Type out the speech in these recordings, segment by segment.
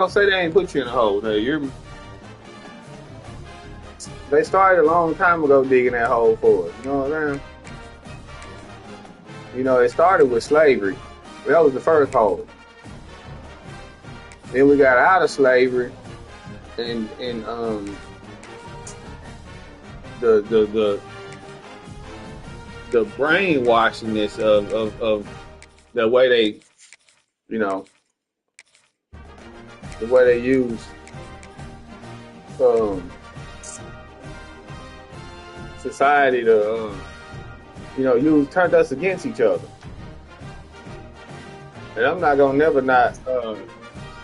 Don't say they ain't put you in a hole. Hey, they started a long time ago digging that hole for us. You know what I'm saying? You know, it started with slavery. That was the first hole. Then we got out of slavery, and the brainwashingness of the way they, you know, the way they use society to you know, turned us against each other. And I'm not gonna never not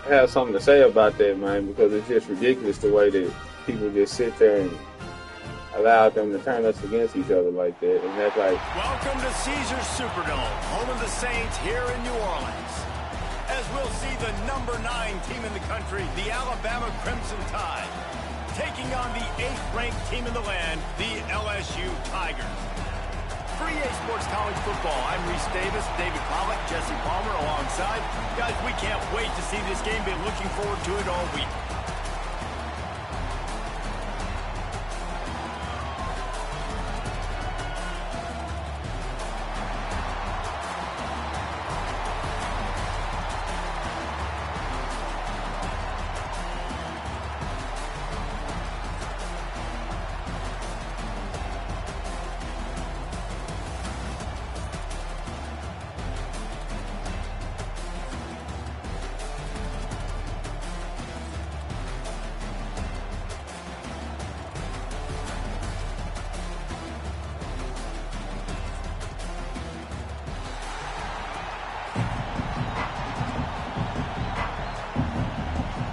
have something to say about that, man, because it's just ridiculous the way that people just sit there and allow them to turn us against each other like that. And that's like, welcome to Caesars Superdome, home of the Saints here in New Orleans. As we'll see the number 9 team in the country, the Alabama Crimson Tide, taking on the 8th-ranked team in the land, the LSU Tigers. For EA Sports College Football, I'm Reese Davis, David Pollack, Jesse Palmer alongside. Guys, we can't wait to see this game. Been looking forward to it all week.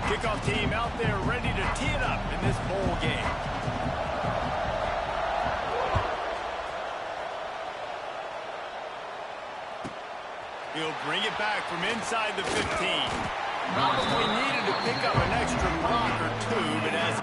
Kickoff team out there ready to tee it up in this bowl game. He'll bring it back from inside the 15. Probably needed to pick up an extra block or two, but as...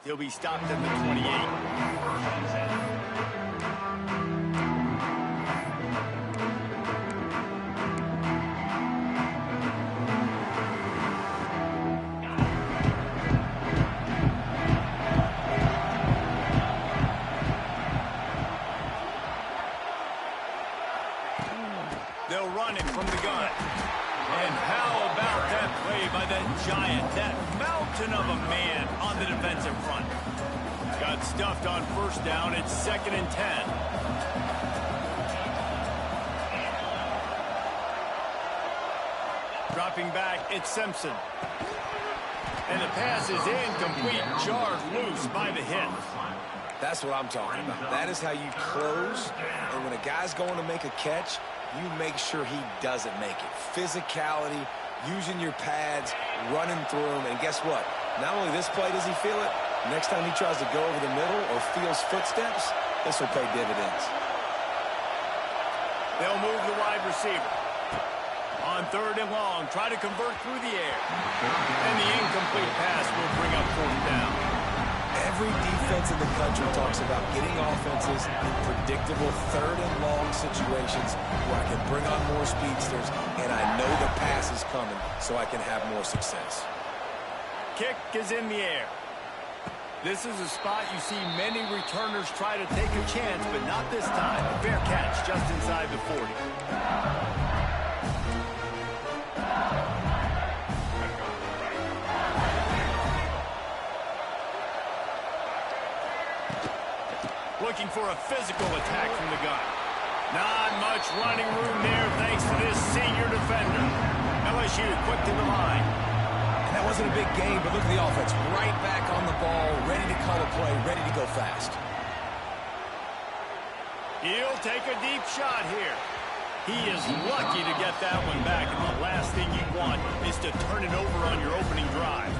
He'll be stopped at the 28. They'll run it from the gun. And how about that play by that giant, that mountain of a man on the defensive front? Got stuffed on first down. It's 2nd and 10. Dropping back, it's Simpson. And the pass is incomplete, jarred loose by the hit. That's what I'm talking about. That is how you close. And when a guy's going to make a catch, you make sure he doesn't make it. Physicality, using your pads, running through him. And guess what? Not only this play does he feel it, next time he tries to go over the middle or feels footsteps, this will pay dividends. They'll move the wide receiver. On 3rd and long, try to convert through the air. And the incomplete pass will bring up 4th down. Every defense in the country talks about getting offenses in predictable 3rd and long situations where I can bring on more speedsters and I know the pass is coming so I can have more success. Kick is in the air. This is a spot you see many returners try to take a chance, but not this time. A fair catch just inside the 40. Looking for a physical attack from the gun. Not much running room there thanks to this senior defender. LSU quick to the line. And that wasn't a big game, but look at the offense. Right back on the ball, ready to call a play, ready to go fast. He'll take a deep shot here. He is lucky to get that one back, and the last thing you want is to turn it over on your opening drive.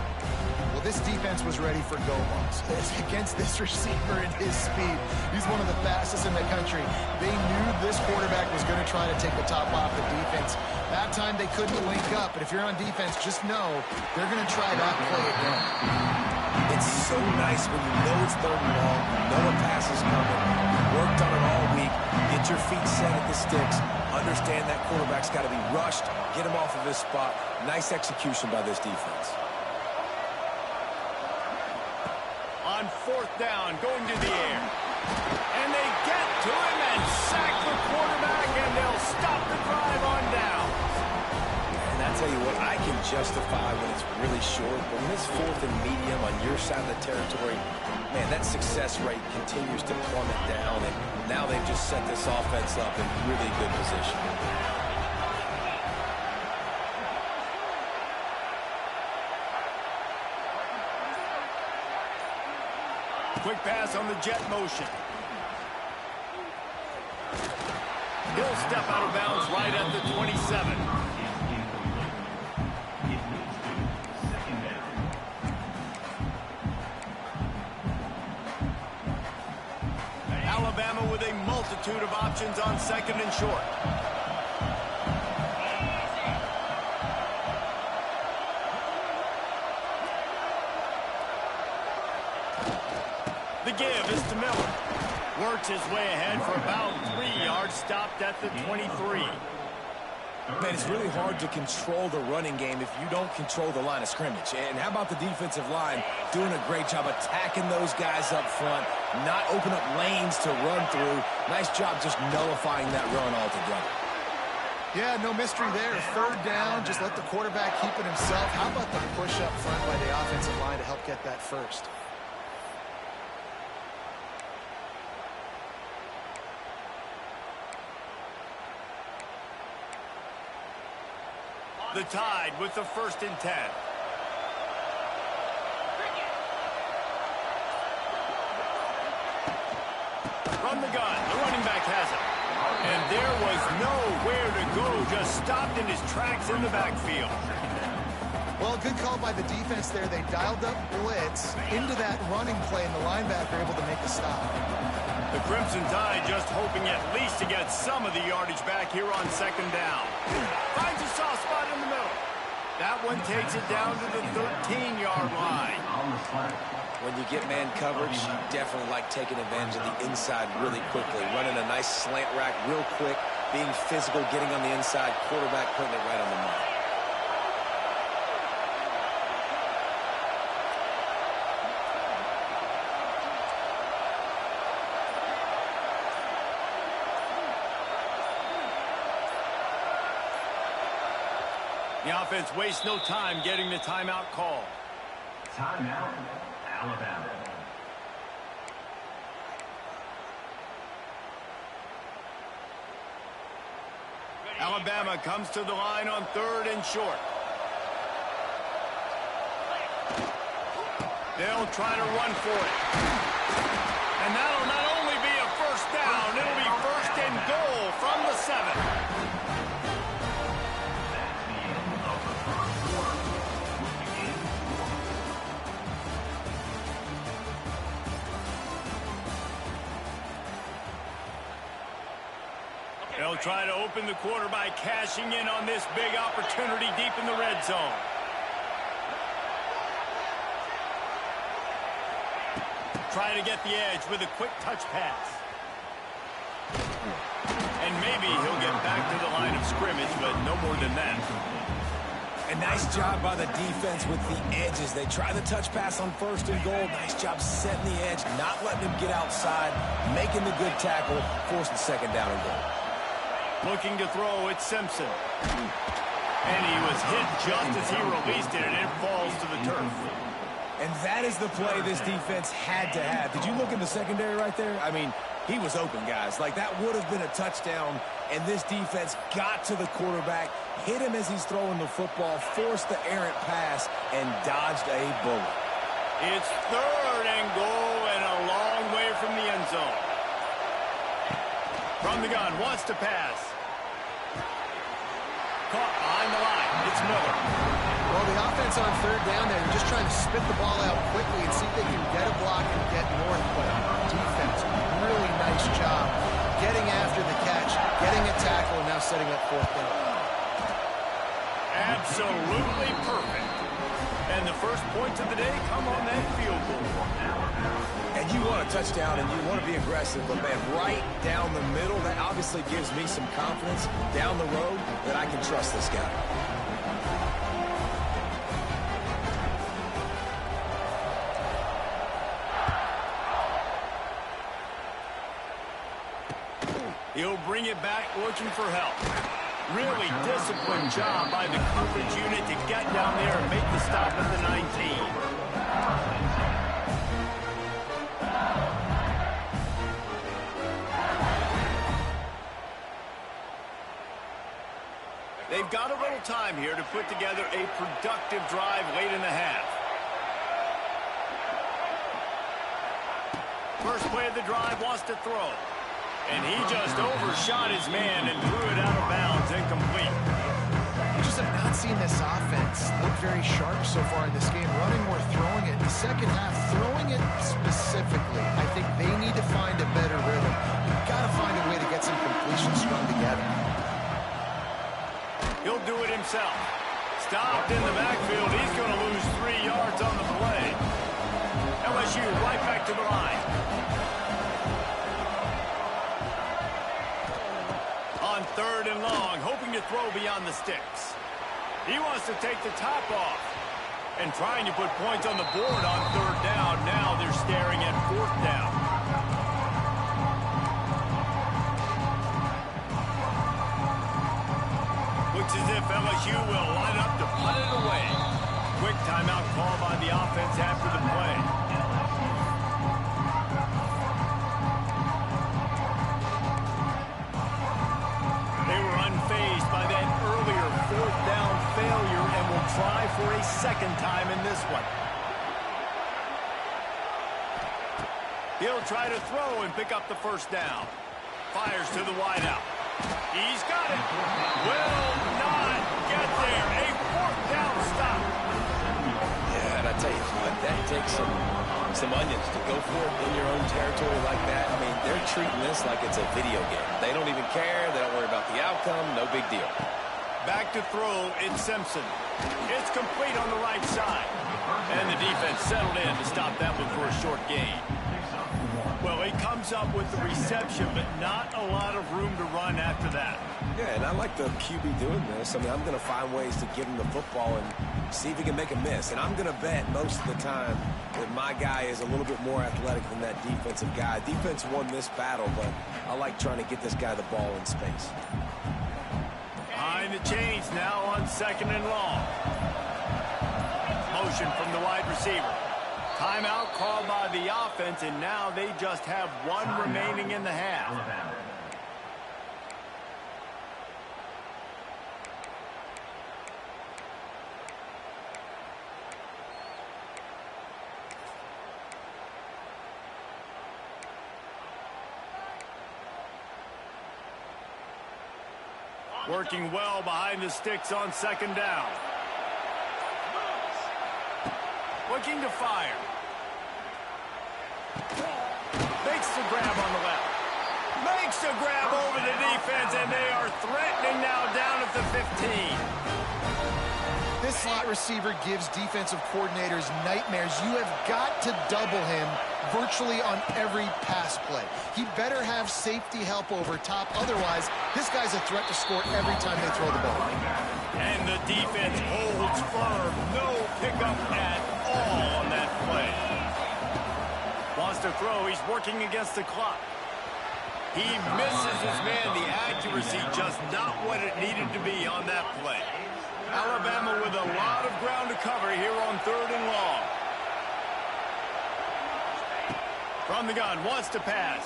Well, this defense was ready for go balls. Against this receiver and his speed, he's one of the fastest in the country. They knew this quarterback was going to try to take the top off the defense. That time they couldn't link up, but if you're on defense, just know they're going to try that play again. It's so nice when you know it's third and long, you know a pass is coming, you worked on it all week, get your feet set at the sticks, understand that quarterback's got to be rushed, get him off of his spot. Nice execution by this defense. On fourth down, going to the air. And they get to him and sack the quarterback, and they'll stop the drive on down. And I tell you what, I can justify when it's really short, but when it's fourth and medium on your side of the territory, man, that success rate continues to plummet down, and now they've just set this offense up in really good position. Quick pass on the jet motion. He'll step out of bounds right at the 27. Alabama with a multitude of options on second and short. The give is to Miller. Works his way ahead for about 3 yards, stopped at the 23. Man, it's really hard to control the running game if you don't control the line of scrimmage. And how about the defensive line doing a great job attacking those guys up front, not open up lanes to run through. Nice job just nullifying that run altogether. Yeah, no mystery there. Third down, just let the quarterback keep it himself. How about the push up front by the offensive line to help get that first? The Tide with the 1st and 10. From the gun, the running back has it. And there was nowhere to go, just stopped in his tracks in the backfield. Well, good call by the defense there. They dialed up blitz into that running play, and the linebacker able to make a stop. The Crimson Tide just hoping at least to get some of the yardage back here on 2nd down. Finds a soft spot in the middle. That one takes it down to the 13-yard line. When you get man coverage, you definitely like taking advantage of the inside really quickly. Running a nice slant rack real quick, being physical, getting on the inside, quarterback putting it right on the mark. The offense wastes no time getting the timeout call. Timeout, Alabama. Alabama comes to the line on 3rd and short. They'll try to run for it. And that'll not only be a 1st down, it'll be 1st and goal from the 7. They'll try to open the quarter by cashing in on this big opportunity deep in the red zone. Trying to get the edge with a quick touch pass. And maybe he'll get back to the line of scrimmage, but no more than that. A nice job by the defense with the edges. They try the touch pass on 1st and goal. Nice job setting the edge, not letting him get outside, making the good tackle, forcing 2nd down and goal. Looking to throw, it's Simpson. And he was hit just as he released it, and it falls to the turf. And that is the play this defense had to have. Did you look in the secondary right there? I mean, he was open, guys. Like, that would have been a touchdown, and this defense got to the quarterback, hit him as he's throwing the football, forced the errant pass, and dodged a bullet. It's 3rd and goal and a long way from the end zone. From the gun, wants to pass. Caught behind the line. It's Miller. Well, the offense on 3rd down there, just trying to spit the ball out quickly and see if they can get a block and get north. But defense, really nice job getting after the catch, getting a tackle, and now setting up 4th down. Absolutely perfect. And the first points of the day come on that field goal. And you want a touchdown and you want to be aggressive, but man, right down the middle, that obviously gives me some confidence down the road that I can trust this guy. He'll bring it back looking for help. Really disciplined job by the coverage unit to get down there and make the stop at the 19. They've got a little time here to put together a productive drive late in the half. First play of the drive, wants to throw. And he just overshot his man and threw it out of bounds, incomplete. I just have not seen this offense look very sharp so far in this game, running or throwing it. In the second half, throwing it specifically, I think they need to find a better rhythm. You've got to find a way to get some completions strung together. He'll do it himself. Stopped in the backfield. He's going to lose 3 yards on the play. LSU right back to the line. On 3rd and long, hoping to throw beyond the sticks. He wants to take the top off. And trying to put points on the board on 3rd down. Now they're staring at 4th down. Looks as if LSU will line up to punt it away. Quick timeout call by the offense after the play. They were unfazed by that earlier 4th down failure and will try for a 2nd time in this one. He'll try to throw and pick up the 1st down. Fires to the wideout. He's got it. Will not get there. A 4th down stop. Yeah, and I tell you what, that takes some onions to go for it in your own territory like that. I mean, they're treating this like it's a video game. They don't even care. They don't worry about the outcome. No big deal. Back to throw, it's Simpson. It's complete on the right side. And the defense settled in to stop that one for a short gain. Well, he comes up with the reception, but not a lot of room to run after that. Yeah, and I like the QB doing this. I mean, I'm going to find ways to give him the football and see if he can make a miss. And I'm going to bet most of the time that my guy is a little bit more athletic than that defensive guy. Defense won this battle, but I like trying to get this guy the ball in space. Behind the chains now on 2nd and long. Motion from the wide receiver. Timeout called by the offense, and now they just have one remaining in the half. Working well behind the sticks on 2nd down. Looking to fire. Makes the grab on the left. Makes the grab over the defense, and they are threatening now down at the 15. This This slot receiver gives defensive coordinators nightmares. You have got to double him virtually on every pass play. He better have safety help over top. Otherwise, this guy's a threat to score every time they throw the ball. And the defense holds firm. No pickup at all on that play. Wants to throw. He's working against the clock. He misses his man. The accuracy just not what it needed to be on that play. Alabama with a lot of ground to cover here on 3rd and long. From the gun, wants to pass.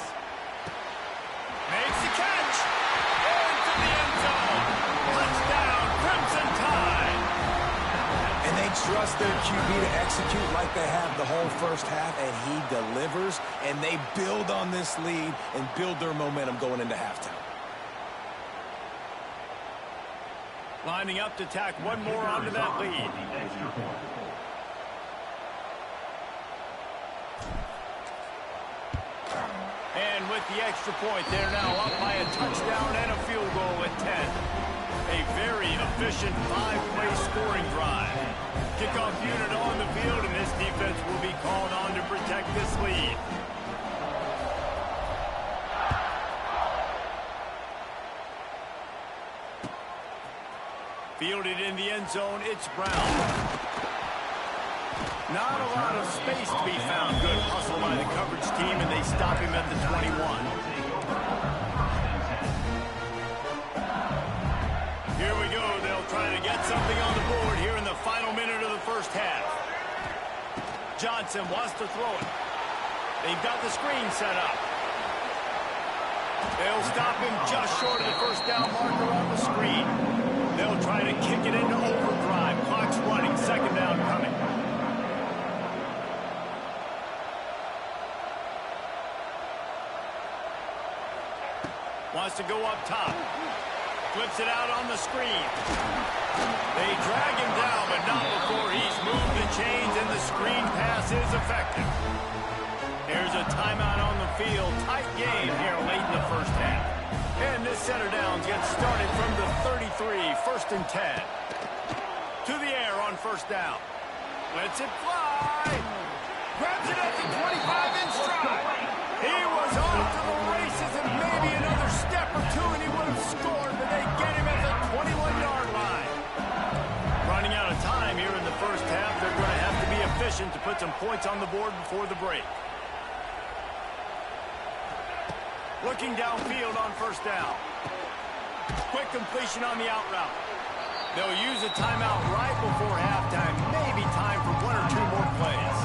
Makes the catch. Into the end zone. Touchdown, Crimson Tide. And they trust their QB to execute like they have the whole first half, and he delivers, and they build on this lead and build their momentum going into halftime. Lining up to tack one more onto that lead. And with the extra point, they're now up by a touchdown and a field goal at 10. A very efficient 5-play scoring drive. Kickoff unit on the field, and this defense will be called on to protect this lead. Fielded in the end zone, it's Brown. Not a lot of space to be found. Good hustle by the coverage team, and they stop him at the 21. Here we go. They'll try to get something on the board here in the final minute of the first half. Johnson wants to throw it. They've got the screen set up. They'll stop him just short of the first down marker on the screen. They'll try to kick it into overdrive. Clock's running. Second down coming. Wants to go up top. Flips it out on the screen. They drag him down, but not before he's moved the chains, and the screen pass is effective. Here's a timeout on the field. Tight game here late in the first half. And this center downs gets started from the 33, 1st and 10. To the air on first down. Lets it fly. Grabs it at the 25 in stride. He was off to the races, and maybe another step or two, and he would have scored, but they get him at the 21-yard line. Running out of time here in the first half, they're going to have to be efficient to put some points on the board before the break. Looking downfield on first down. Quick completion on the out route. They'll use a timeout right before halftime. Maybe time for 1 or 2 more plays.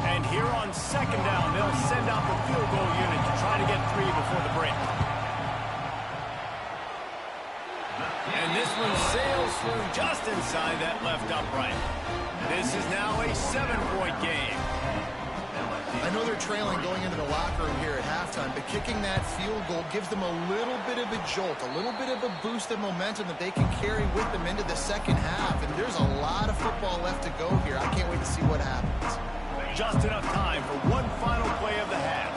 And here on second down, they'll send out the field goal unit to try to get 3 before the break. And this one sails through just inside that left upright. This is now a 7-point game. I know they're trailing going into the locker room here at halftime, but kicking that field goal gives them a little bit of a jolt, a little bit of a boost of momentum that they can carry with them into the second half. And there's a lot of football left to go here. I can't wait to see what happens. Just enough time for one final play of the half.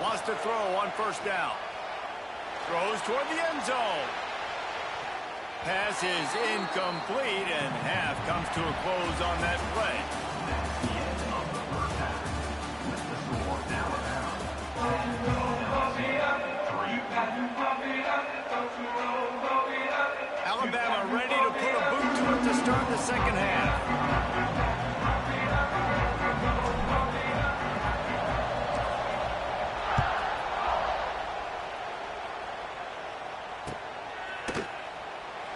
Wants to throw on first down. Throws toward the end zone. Pass is incomplete, and half comes to a close on that play. Alabama ready to put a boot to it to start the second half.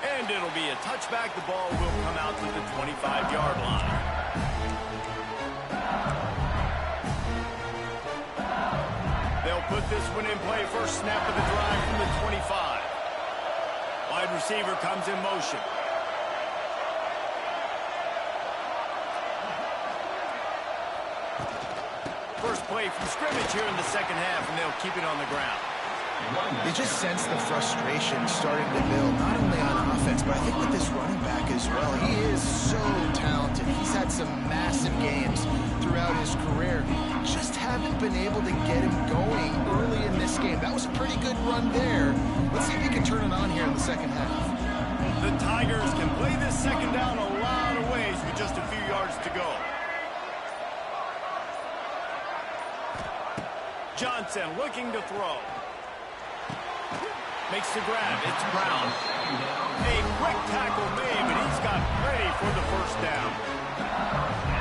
And it'll be a touchback. The ball will come out to the 25-yard line. They'll put this one in play. First snap of the drive from the 25. Wide receiver comes in motion. First play from scrimmage here in the second half, and they'll keep it on the ground. You just sense the frustration starting to build, not only on offense, but I think with this running back as well. He is so talented. He's had some massive games throughout his career. Just haven't been able to get him going early in this game. That was a pretty good run there, Let's see if he can turn it on here in the second half. The Tigers can play this second down a lot of ways with just a few yards to go. Johnson looking to throw. Makes the grab. It's Brown. A quick tackle made, but he's got ready for the first down.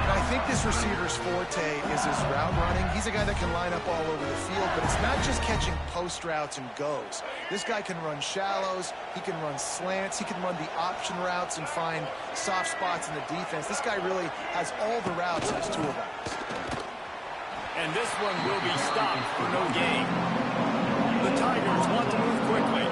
And I think this receiver's forte is his route running. He's a guy that can line up all over the field, but it's not just catching post routes and goes. This guy can run shallows. He can run slants. He can run the option routes and find soft spots in the defense. This guy really has all the routes in his toolbox. And this one will be stopped for no gain. The Tigers want to move quickly.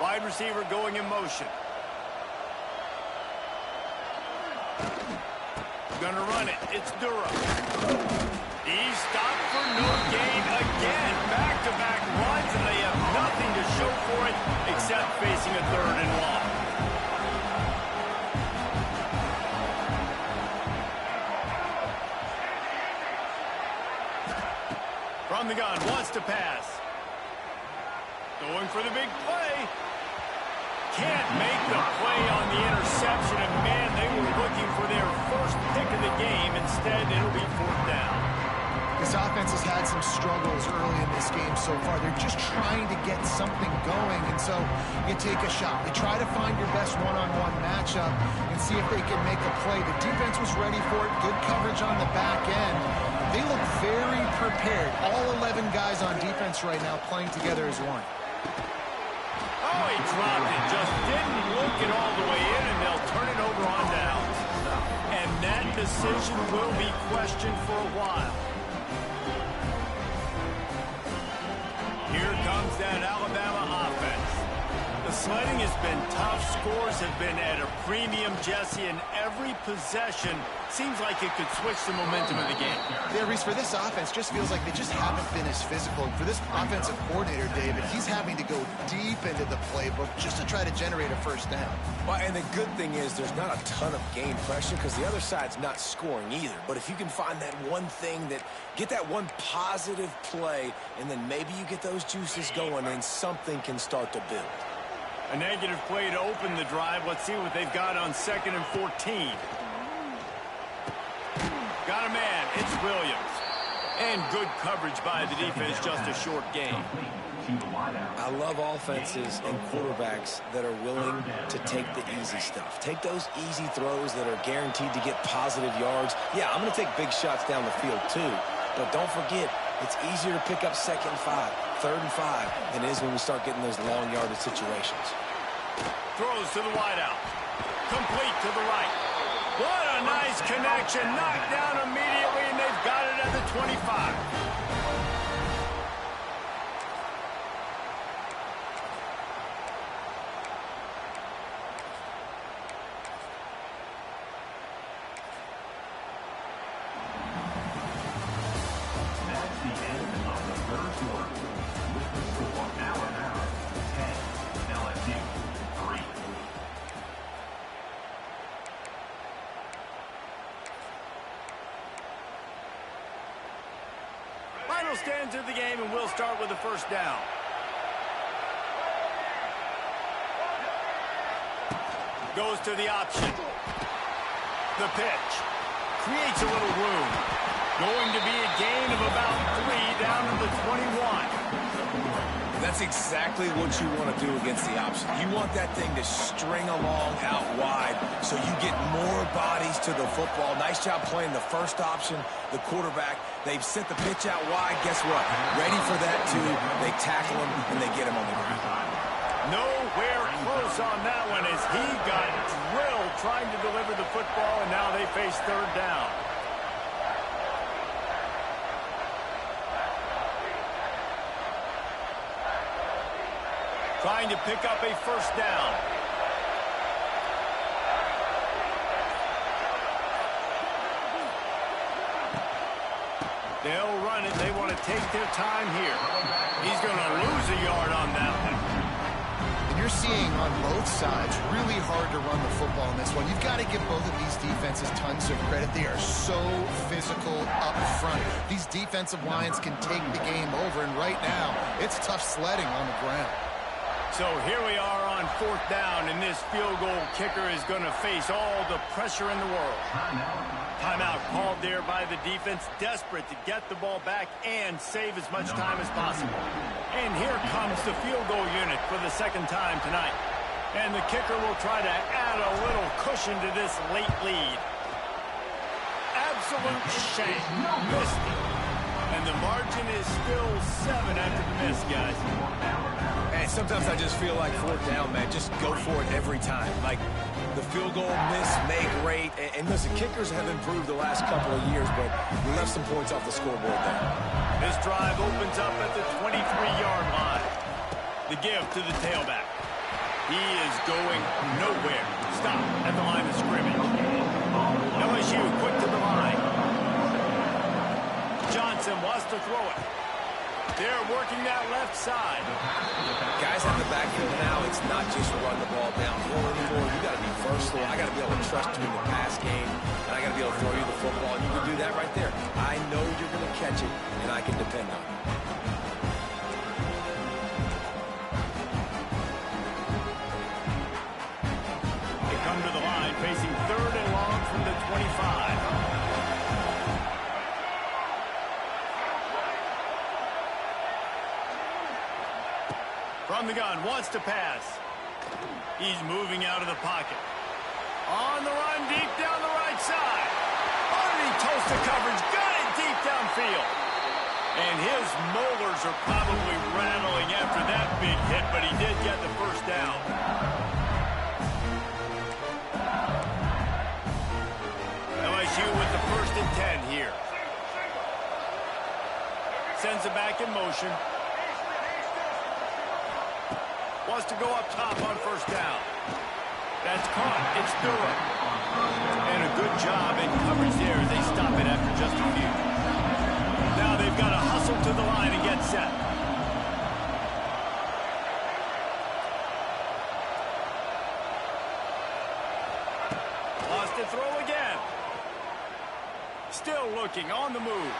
Wide receiver going in motion. Gonna run it. It's Durham. He's stopped for no gain again. Back-to-back runs, and they have nothing to show for it except facing a 3rd and long. From the gun, wants to pass. Going for the big play. Can't make the play on the interception, and man, they were looking for their first pick of the game. Instead, it'll be 4th down. This offense has had some struggles early in this game so far. They're just trying to get something going, and so you take a shot. You try to find your best one-on-one matchup and see if they can make a play. The defense was ready for it. Good coverage on the back end. They look very prepared. All 11 guys on defense right now playing together as one. Oh, he dropped it. Just didn't look it all the way in, and they'll turn it over on downs. And that decision will be questioned for a while. Here comes that Alabama offense. The sledding has been tough. Scores have been at a premium, Jesse, and every possession seems like it could switch the momentum of the game. Yeah, Reese, for this offense, just feels like they just haven't been as physical. For this offensive coordinator, David, he's having to go deep into the playbook just to try to generate a first down. Well, and the good thing is there's not a ton of game pressure because the other side's not scoring either. But if you can find that one thing get that one positive play, and then maybe you get those juices going, and something can start to build. A negative play to open the drive. Let's see what they've got on 2nd and 14. Got a man. It's Williams. And good coverage by the defense. Just a short gain. I love offenses and quarterbacks that are willing to take the easy stuff. Take those easy throws that are guaranteed to get positive yards. Yeah, I'm going to take big shots down the field too. But don't forget, it's easier to pick up 2nd and 5, 3rd and 5 than it is when we start getting those long yardage situations. Throws to the wideout. Complete to the right. What a nice connection. Knocked down immediately, and they've got it at the 25. That's the end of the first quarter. With the score, Alabama 10, LSU 3. Final stands of the game, and we'll start with the first down. Goes to the option. The pitch. Creates a little room. Going to be a gain of about 3 down to the 21. That's exactly what you want to do against the option. You want that thing to string along out wide so you get more bodies to the football. Nice job playing the first option, the quarterback. They've sent the pitch out wide. Guess what? Ready for that, too. They tackle him, and they get him on the ground. Nowhere close on that one as he got drilled trying to deliver the football, and now they face 3rd down. Trying to pick up a first down. They'll run it. They want to take their time here. He's going to lose a yard on that one. And you're seeing on both sides really hard to run the football in this one. You've got to give both of these defenses tons of credit. They are so physical up front. These defensive lines can take the game over, and right now, it's tough sledding on the ground. So here we are on 4th down, and this field goal kicker is going to face all the pressure in the world. Timeout called there by the defense, desperate to get the ball back and save as much time as possible. And here comes the field goal unit for the 2nd time tonight. And the kicker will try to add a little cushion to this late lead. Absolute shame. Missed it. And the margin is still 7 after the miss, guys. And sometimes I just feel like 4th down, man. Just go for it every time. Like, the field goal miss, make great. And listen, kickers have improved the last couple of years, but we left some points off the scoreboard there. This drive opens up at the 23-yard line. The give to the tailback. He is going nowhere. Stop at the line of scrimmage. LSU quick to the line. Johnson wants to throw it. They're working that left side. Guys have the backfield now. It's not just run the ball downfield anymore. You got to be versatile. I got to be able to trust you in the pass game, and I got to be able to throw you the football. And you can do that right there. I know you're going to catch it, and I can depend on it. They come to the line, facing 3rd and long from the 25. From the gun, wants to pass. He's moving out of the pocket. On the run, deep down the right side. Underneath toast of coverage, got it deep downfield. And his molars are probably rattling after that big hit, but he did get the first down. LSU with the 1st and 10 here. Sends it back in motion. Wants to go up top on 1st down. That's caught. It's Durham. And a good job in coverage there as they stop it after just a few. Now they've got to hustle to the line and get set. Lost to throw again. Still looking on the move.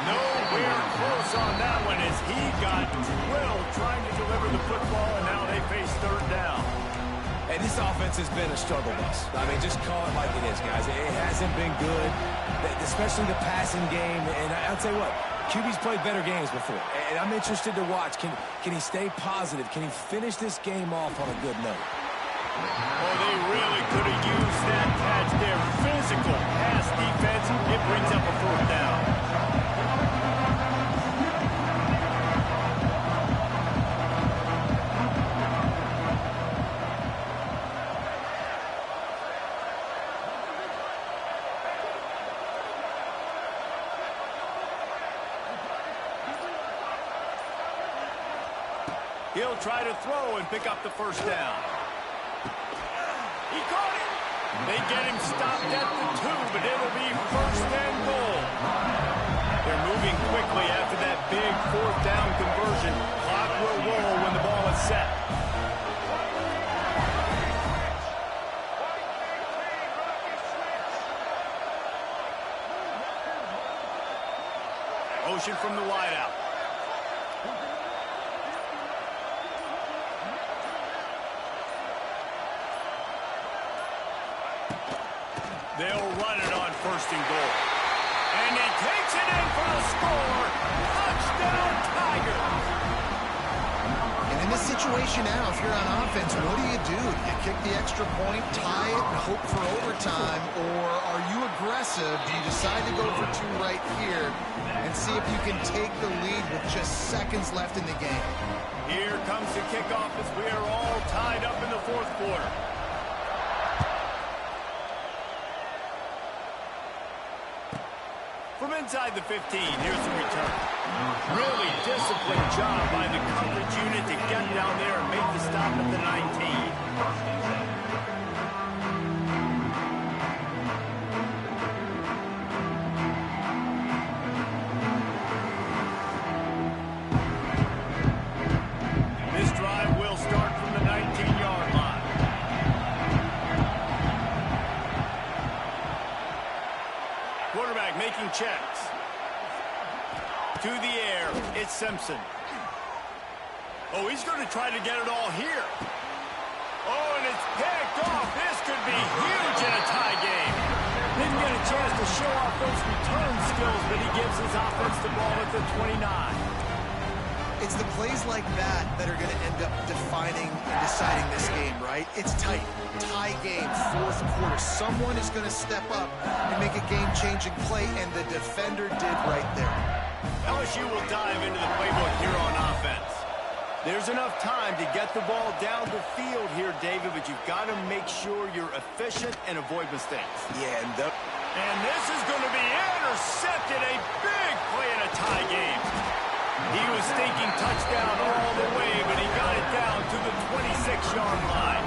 Nowhere close on that one as he got drilled trying to deliver the football, and now they face 3rd down. And this offense has been a struggle bus. I mean, just call it like it is, guys. It hasn't been good, especially the passing game. And I'll tell you what, QB's played better games before. And I'm interested to watch. Can he stay positive? Can he finish this game off on a good note? Oh, they really could have used that catch there. Physical pass defense. It brings up a 4th down. He'll try to throw and pick up the 1st down. He caught it. They get him stopped at the 2, but it'll be 1st and goal. They're moving quickly after that big 4th down conversion. Clock will roll when the ball is set. Motion from the wideout. They'll run it on 1st and goal. And he takes it in for the score. Touchdown, Tigers. And in this situation now, if you're on offense, what do? Do you kick the extra point, tie it, and hope for overtime? Or are you aggressive? Do you decide to go for 2 right here and see if you can take the lead with just seconds left in the game? Here comes the kickoff as we are all tied up in the 4th quarter. From inside the 15, here's the return. Really disciplined job by the coverage unit to get down there and make the stop at the 19. This checks. To the air, it's Simpson. Oh, he's going to try to get it all here. Oh, and it's picked off. This could be huge in a tie game. Didn't get a chance to show off those return skills, but he gives his offense the ball at the 29. It's the plays like that that are going to end up defining and deciding this game, right? It's tight. Tie game, fourth quarter. Someone is going to step up and make a game-changing play, and the defender did right there. LSU will dive into the playbook here on offense. There's enough time to get the ball down the field here, David, but you've got to make sure you're efficient and avoid mistakes. Yeah, And this is going to be intercepted. A big play in a tie game. He was thinking touchdown all the way, but he got it down to the 26-yard line.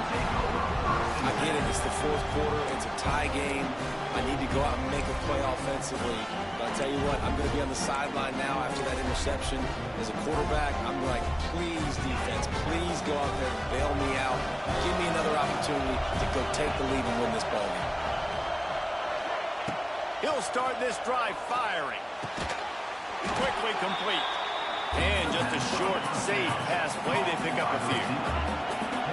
I get it. It's the fourth quarter. It's a tie game. I need to go out and make a play offensively. But I'll tell you what, I'm going to be on the sideline now after that interception. As a quarterback, I'm like, please, defense, please go out there and bail me out. Give me another opportunity to go take the lead and win this ball game. He'll start this drive firing. Quickly complete. And just a short, safe pass play. They pick up a few.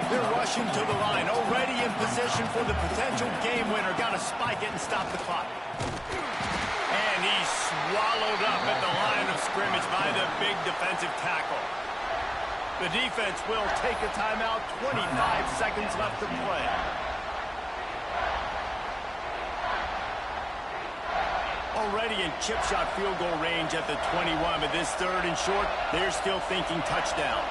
They're rushing to the line, already in position for the potential game winner. Got to spike it and stop the clock. And he's swallowed up at the line of scrimmage by the big defensive tackle. The defense will take a timeout. 25 seconds left to play. Already in chip shot field goal range at the 21, but this third and short, they're still thinking touchdown.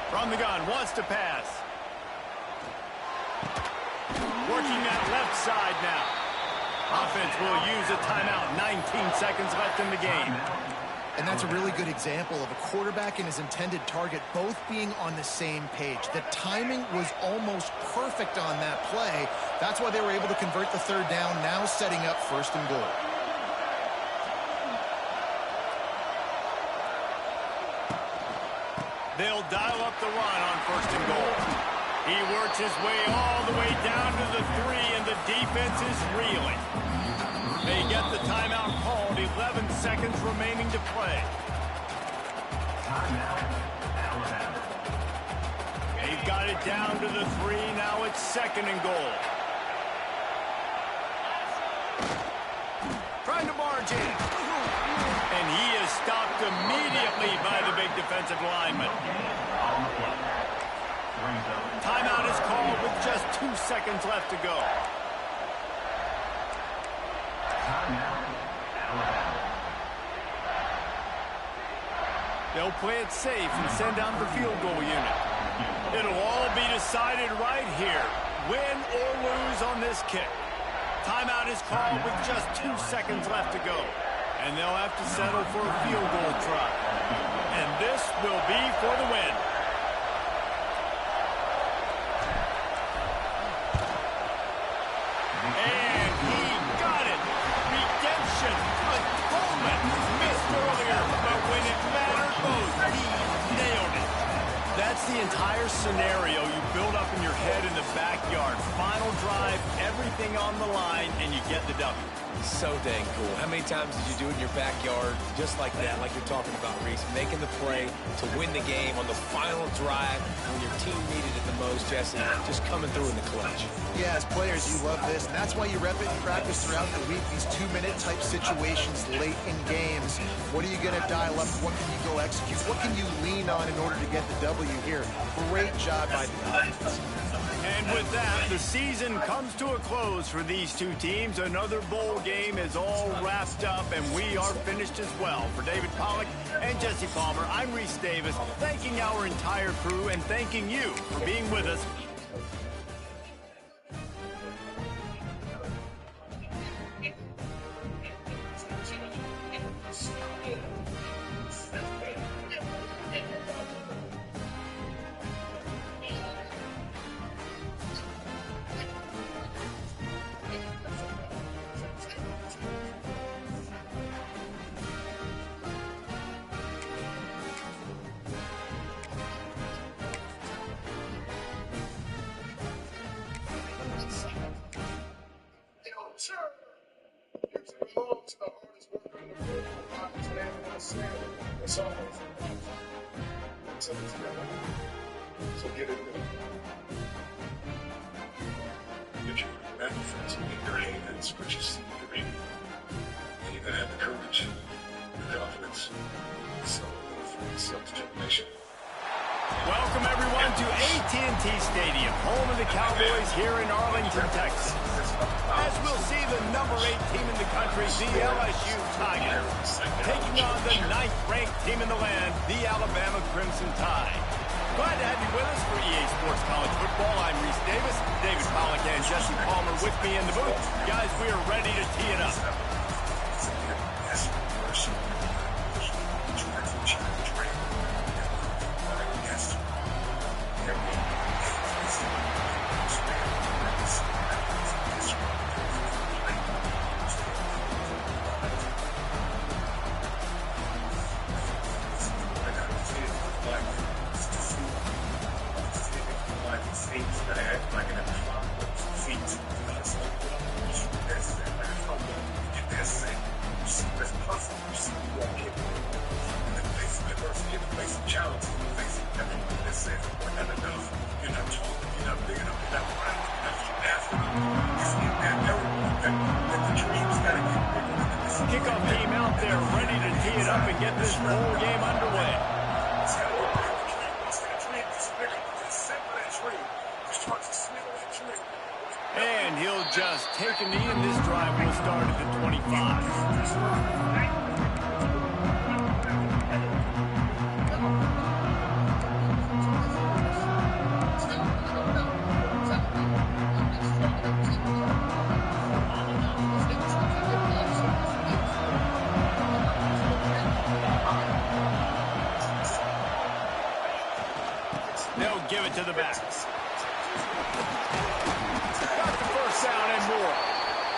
From the gun, wants to pass. Working that left side now. Offense will use a timeout. 19 seconds left in the game. And that's a really good example of a quarterback and his intended target both being on the same page. The timing was almost perfect on that play. That's why they were able to convert the third down, now setting up first and goal. They'll dial up the run on first and goal. He works his way all the way down to the 3, and the defense is reeling. They get the timeout called. 11 seconds remaining to play. Timeout, Alabama. They've got it down to the 3. Now it's second and goal. Trying to barge in. And he is stopped immediately by the big defensive lineman. Timeout is called with just 2 seconds left to go. Timeout, Alabama. They'll play it safe and send out the field goal unit. It'll all be decided right here. Win or lose on this kick. Timeout is called with just 2 seconds left to go. And they'll have to settle for a field goal try. And this will be for the win. And he got it. Redemption. Atonement. Missed earlier, but when it mattered most, he nailed it. That's the entire scenario you build up in your head in the backyard. Final drive, everything on the line, and you get the W. So dang cool. How many times did you do it in your backyard just like that, like you're talking about, Reese? Making the play to win the game on the final drive when your team needed it the most, Jesse. Just coming through in the clutch. Yeah, as players, you love this, and that's why you rep it and practice throughout the week, these 2-minute type situations late in games. What are you going to dial up? What can you go execute? What can you lean on in order to get the W here? Great job by the defense. And with that, the season comes to a close for these two teams. Another bowl game is all wrapped up, and we are finished as well. For David Pollack and Jesse Palmer, I'm Reese Davis, thanking our entire crew and thanking you for being with us. offense. So get it done. If you put that defense in your hands, which is the reading, and you're going to have the courage, the confidence, self-determination. Welcome, everyone, to AT&T Stadium, home of the Cowboys here in Arlington, Texas. As we'll see the number 8 team in the country, the LSU Tigers, taking on the 9th-ranked team in the land, the Alabama Crimson Tide. Glad to have you with us for EA Sports College Football. I'm Reese Davis, David Pollack and Jesse Palmer with me in the booth. Guys, we are ready to tee it up. Kickoff team out there ready to tee it up and get this whole game underway. And he'll just take a knee, and this drive will start at the 25. They'll give it to the back. Got the first down and more.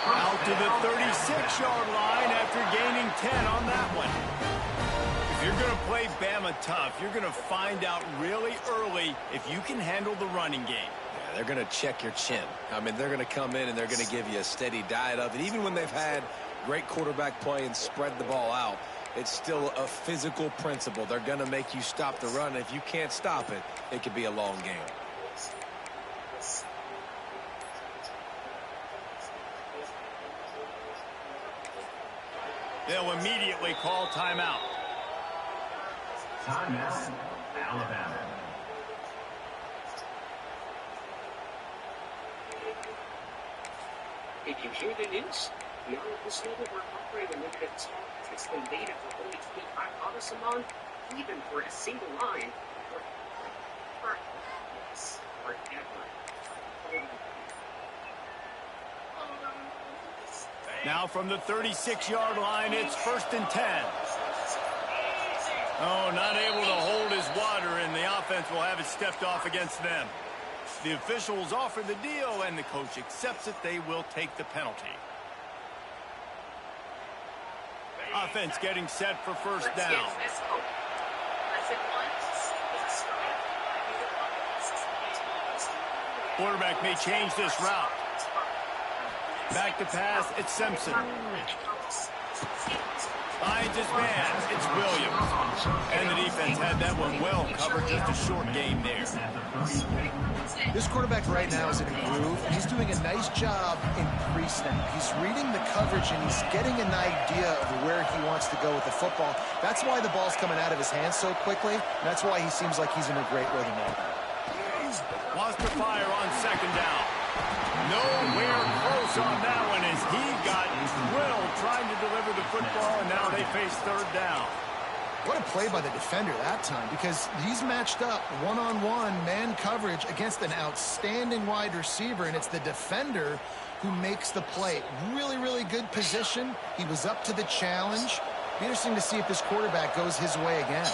Out to the 36-yard line after gaining 10 on that one. If you're going to play Bama tough, you're going to find out really early if you can handle the running game. Yeah, they're going to check your chin. I mean, they're going to come in and they're going to give you a steady diet of it. Even when they've had great quarterback play and spread the ball out, it's still a physical principle. They're going to make you stop the run. If you can't stop it, it could be a long game. They'll immediately call timeout. Timeout, Alabama. If you hear the news, the article that we're offering a limited talk text and data for only $25 a month, even for a single line, or ever. Now from the 36-yard line, it's 1st and 10. Oh, not able to hold his water, and the offense will have it stepped off against them. The officials offer the deal, and the coach accepts it. They will take the penalty. Offense getting set for first down. Quarterback may change this route. Back to pass, it's Simpson. Finds his man, it's Williams. And the defense had that one well covered, just a short game there. This quarterback right now is in a groove, and he's doing a nice job in pre-snap. He's reading the coverage, and he's getting an idea of where he wants to go with the football. That's why the ball's coming out of his hands so quickly, and that's why he seems like he's in a great rhythm right now. Wants to fire on 2nd down. Nowhere close on that one as he got drilled trying to deliver the football, and now they face 3rd down. What a play by the defender that time, because he's matched up one-on-one man coverage against an outstanding wide receiver, and it's the defender who makes the play. Really, really good position. He was up to the challenge. Be interesting to see if this quarterback goes his way again.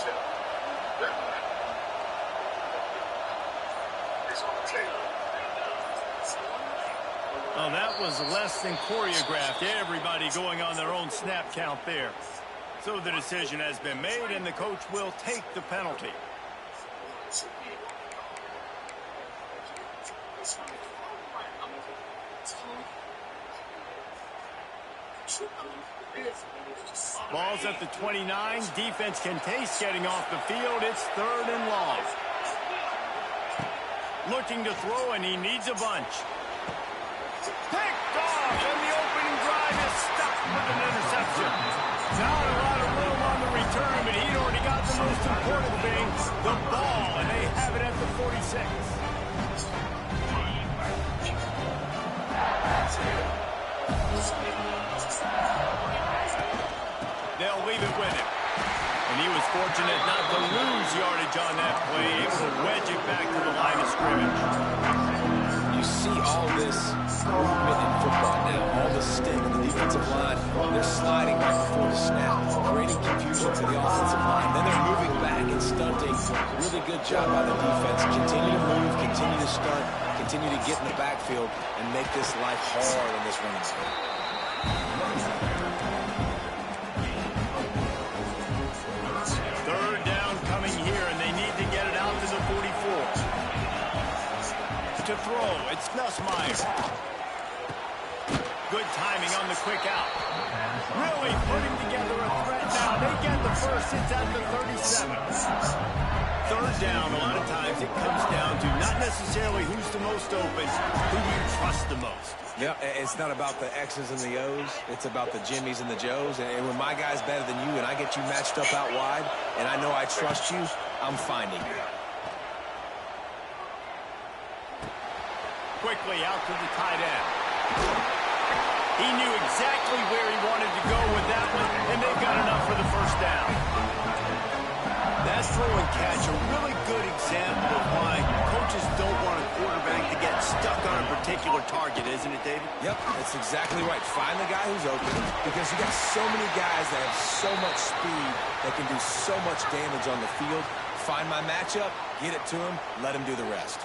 Well, that was less than choreographed. Everybody going on their own snap count there. So the decision has been made, and the coach will take the penalty. Ball's at the 29. Defense can taste getting off the field. It's 3rd and long. Looking to throw, and he needs a bunch. Picked off, and the opening drive is stopped with an interception. Not a lot of room on the return, but he'd already got the most important thing, the ball, and they have it at the 46. They'll leave it with him. And he was fortunate not to lose yardage on that play, able to wedge it back to the line of scrimmage. You see all this movement in football now, all the sting in the defensive line. They're sliding right before the snap, creating confusion to the offensive line. Then they're moving back and stunting. Really good job by the defense. Continue to move, continue to stunt, continue to get in the backfield, and make this life hard in this running game. 3rd down coming here, and they need to get it out to the 44. To throw, it's Nussmeier. Good timing on the quick out. Really putting together a threat now. They get the first. It's at the 37. 3rd down, a lot of times it comes down to not necessarily who's the most open, who do you trust the most. Yeah, it's not about the X's and the O's. It's about the Jimmies and the Joes. And when my guy's better than you and I get you matched up out wide and I know I trust you, I'm finding you. Quickly out to the tight end. He knew exactly where he wanted to go with that one, and they've got enough for the 1st down. That throw and catch, a really good example of why coaches don't want a quarterback to get stuck on a particular target, isn't it, David? Yep, that's exactly right. Find the guy who's open because you got so many guys that have so much speed that can do so much damage on the field. Find my matchup, get it to him, let him do the rest.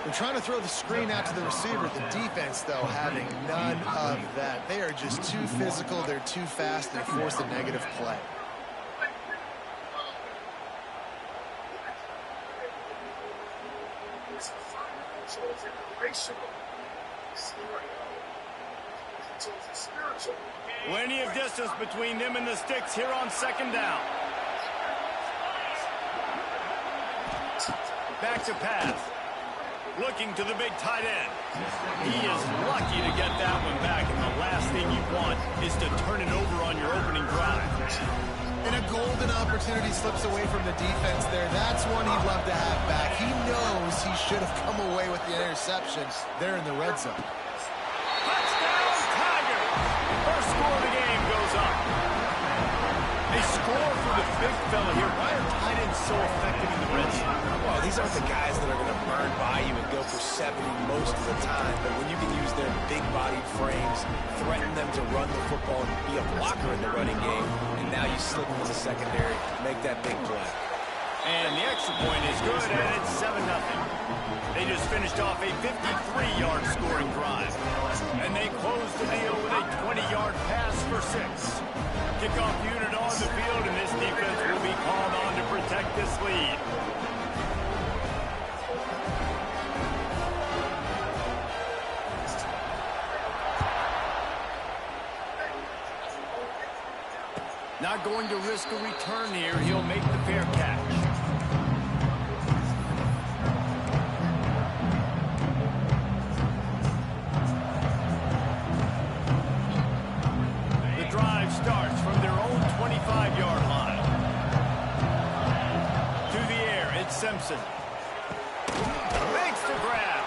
They're trying to throw the screen out to the receiver. The defense, though, having none of that. They are just too physical. They're too fast. They force a negative play. Plenty of distance between them and the sticks here on 2nd down. Back to pass. Looking to the big tight end. He is lucky to get that one back, and the last thing you want is to turn it over on your opening drive. And a golden opportunity slips away from the defense there. That's one he'd love to have back. He knows he should have come away with the interception there in the red zone. Touchdown, Tiger! First score of the game goes up. They score for the big fella here. Why are tight ends so effective in the red zone? Well, these aren't the guys that are going to burn by you and go for 70 most of the time, but when you can use their big-bodied frames, threaten them to run the football and be a blocker in the running game, and now you slip into the secondary, make that big play. And the extra point is good, and it's 7-0. They just finished off a 53-yard scoring drive. And they close the deal with a 20-yard pass for 6. Kickoff unit on the field, and this defense will be called on to protect this lead. Not going to risk a return here. He'll make the fair catch. The drive starts from their own 25-yard line. To the air, it's Simpson. Makes the grab.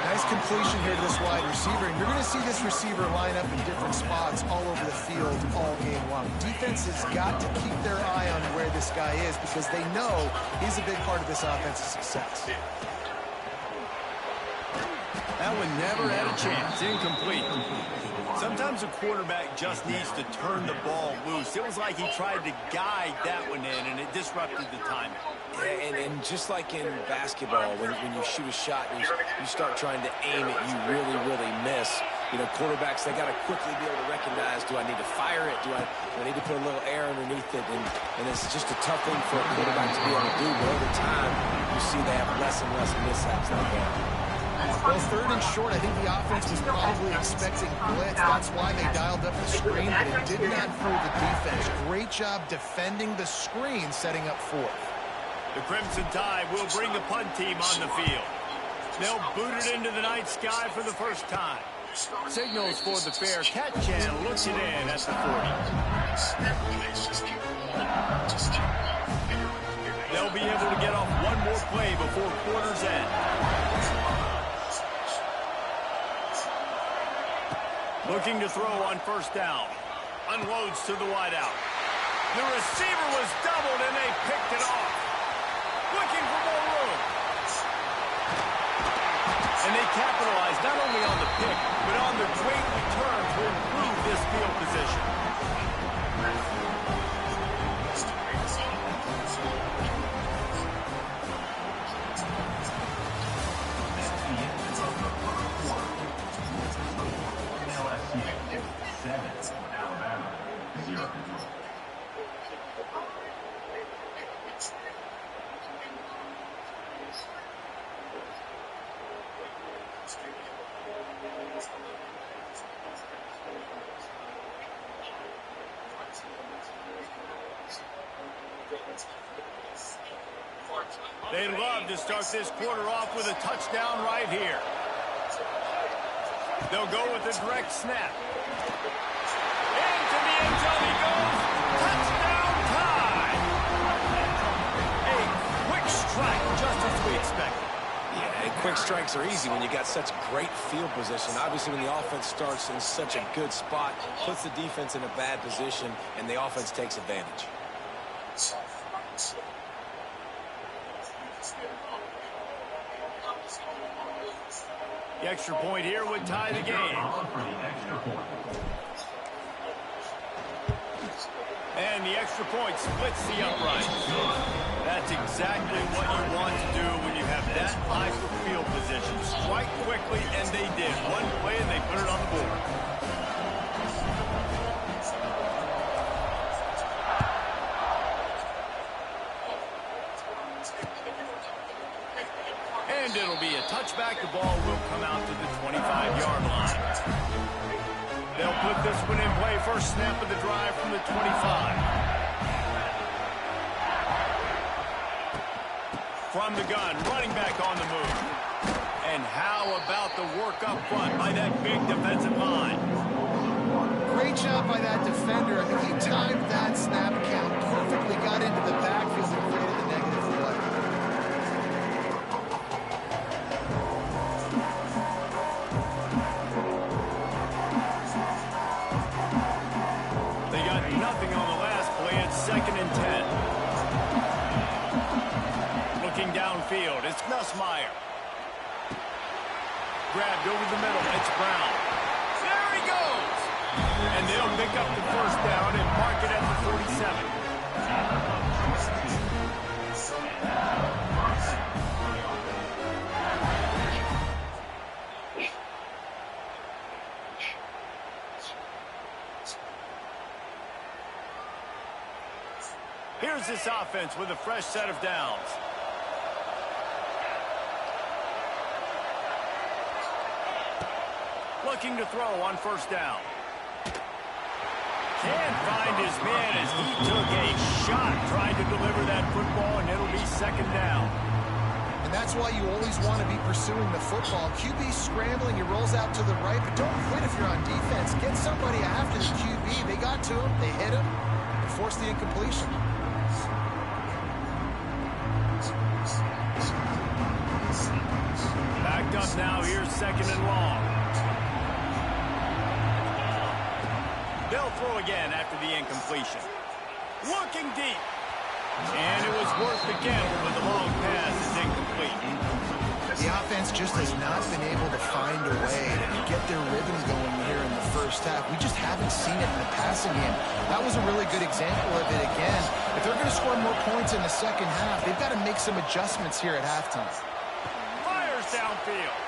Nice completion here to this wide receiver, and you're going to see this receiver line up in different spots all over the field all game long. Defense has got to keep their eye on where this guy is because they know he's a big part of this offense's success. That one never had a chance. Incomplete. Sometimes a quarterback just needs to turn the ball loose. It was like he tried to guide that one in, and it disrupted the timing. Yeah, and just like in basketball, when you shoot a shot and you start trying to aim it, you really, really miss. You know, quarterbacks, they got to quickly be able to recognize, do I need to fire it? Do I need to put a little air underneath it? And it's just a tough thing for a quarterback to be able to do. But over time, you see they have less and less mishaps like that. Well, 3rd and short, I think the offense was probably expecting blitz. That's why they dialed up the screen, but it did not fool the defense. Great job defending the screen, setting up 4th. The Crimson Tide will bring the punt team on the field. They'll boot it into the night sky for the first time. Signals for the fair catch and looks it in at the 40. They'll be able to get off one more play before quarter's end. Looking to throw on 1st down. Unloads to the wideout. The receiver was doubled and they picked it off. Looking for more room. And they capitalized not only on the pick, but on the great return to improve this field position. LSU 7, Alabama 0. They'd love to start this quarter off with a touchdown right here. They'll go with a direct snap. Into the end zone he goes. Touchdown time. A quick strike, just as we expected. Yeah, and quick strikes are easy when you got such great field position. Obviously, when the offense starts in such a good spot, puts the defense in a bad position, and the offense takes advantage. The extra point here would tie the game. And the extra point splits the uprights. That's exactly what you want to do when you have that high for field position. Strike quickly, and they did. One play, and they put it on the board. And it'll be a touchback. The ball will come out to the 25-yard line. They'll put this one in play. First snap of the drive from the 25. From the gun, running back on the move. And how about the work up front by that big defensive line? Great job by that defender. I think he timed that snap count perfectly, got into the backfield and created the negative play. They got nothing on the last play. It's 2nd and 10. Looking downfield, it's Nussmeier. Grabbed over the middle, it's Brown. There he goes! And they'll pick up the 1st down and mark it at the 47. Here's this offense with a fresh set of downs. Looking to throw on 1st down. Can't find his man as he took a shot trying to deliver that football, and it'll be 2nd down. And that's why you always want to be pursuing the football. QB scrambling, he rolls out to the right, but don't quit if you're on defense. Get somebody after the QB. They got to him, they hit him, and forced the incompletion. Backed up now, here's 2nd and long. They'll throw again after the incompletion. Looking deep. And it was worth the gamble, but the long pass is incomplete. The offense just has not been able to find a way to get their rhythm going here in the 1st half. We just haven't seen it in the passing game. That was a really good example of it again. If they're going to score more points in the 2nd half, they've got to make some adjustments here at halftime. Fires downfield.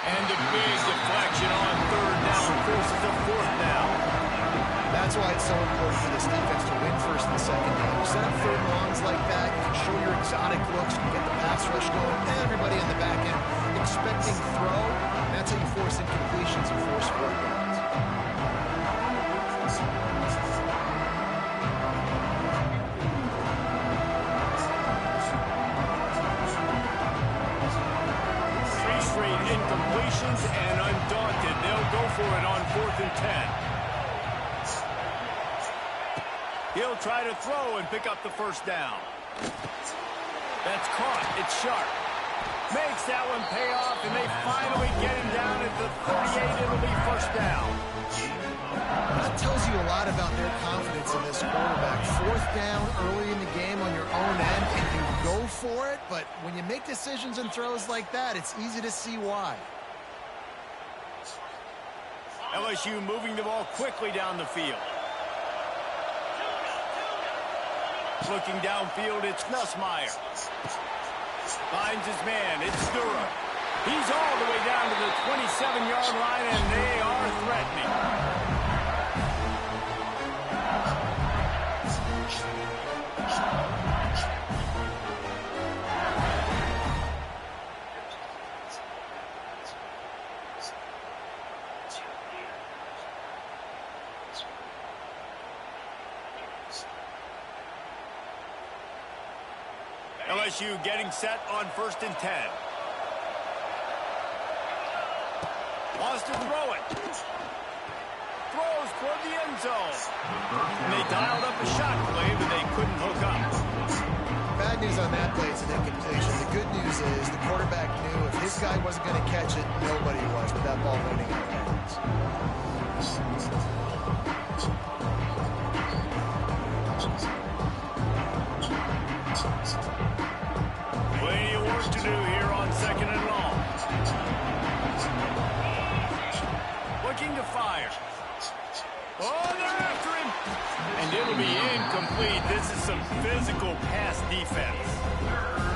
And a big deflection on 3rd down forces a 4th down. That's why it's so important for this defense to win 1st and 2nd down. You set up 3rd and longs like that, you can show your exotic looks, you can get the pass rush going, and everybody in the back end expecting straight incompletions, and undaunted, they'll go for it on 4th and 10. He'll try to throw and pick up the first down. That's caught. It's sharp. Makes that one pay off, and they finally get him down at the 38. It'll be first down. That tells you a lot about their confidence in this quarterback. 4th down early in the game on your own end, and you go for it, but when you make decisions and throws like that, it's easy to see why. LSU moving the ball quickly down the field. Looking downfield, it's Nussmeier. Finds his man, it's Durham. He's all the way down to the 27-yard line, and they are threatening. LSU getting set on 1st and 10. Wants to throw it. Throws toward the end zone. And they dialed up a shot play, but they couldn't hook up. Bad news on that play is an incompletion. The good news is the quarterback knew if his guy wasn't going to catch it, nobody was with that ball moving out of bounds. Plenty of work to do here on 2nd and long. Looking to fire. Oh, they're after him. And it'll be incomplete. This is some physical pass defense.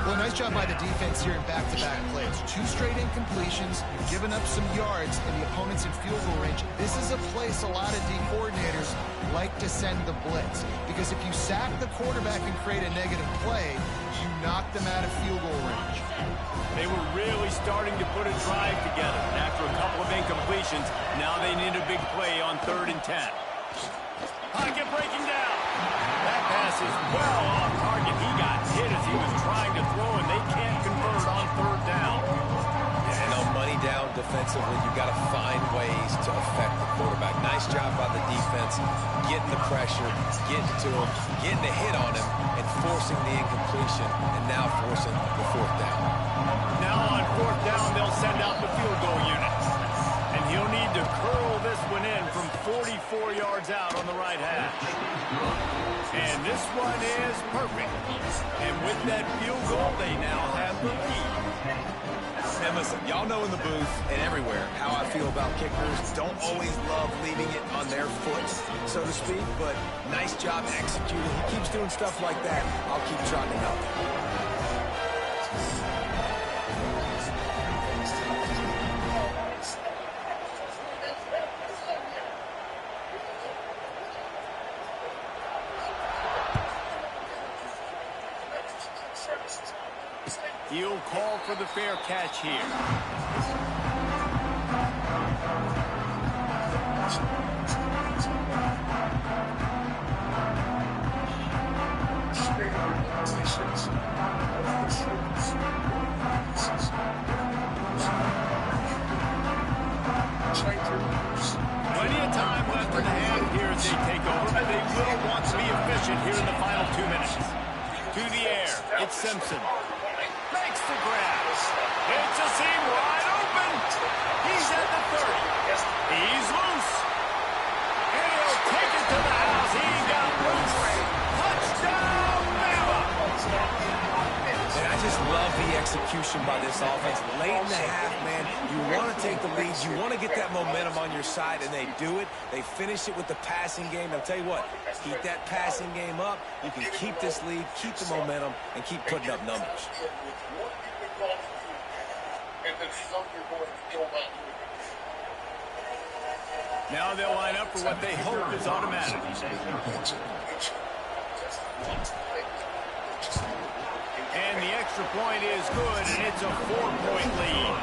Well, nice job by the defense here in back-to-back plays. 2 straight incompletions. You've given up some yards, and the opponent's in field goal range. This is a place a lot of D coordinators like to send the blitz. Because if you sack the quarterback and create a negative play, you knock them out of field goal range. They were really starting to put a drive together. And after a couple of incompletions, now they need a big play on 3rd and 10. Pocket breaking down. That pass is well off target. He got hit as he was trying to throw, and they can't convert on 3rd down. Yeah, and on money down defensively, you've got to find ways to affect the quarterback. Nice job by the defense, getting the pressure, getting to him, getting a hit on him, and forcing the incompletion, and now forcing the 4th down. Now on 4th down, they'll send out the field goal unit. And he'll need to curl this one in from 44 yards out on the right hash. And this one is perfect. And with that field goal, they now have the lead. And listen, y'all know in the booth and everywhere how I feel about kickers. Don't always love leaving it on their foot, so to speak, but nice job executing. He keeps doing stuff like that. I'll keep trotting him out there. He'll call for the fair catch here. Plenty of time left in the half here as they take over, but they will want to be efficient here in the final 2 minutes. To the air, it's Simpson. Makes the grab. It's a seam wide open. He's at the 30. He's loose. And he'll take it to the house. He got loose. Touchdown, Bama. And I just love the execution by this offense. Late in the half, man, you want to take the lead. You want to get that momentum on your side, and they do it. They finish it with the passing game. I'll tell you what, keep that passing game up. You can keep this lead, keep the momentum, and keep putting up numbers. Now they'll line up for what they hope is automatic. And the extra point is good, and it's a 4-point lead.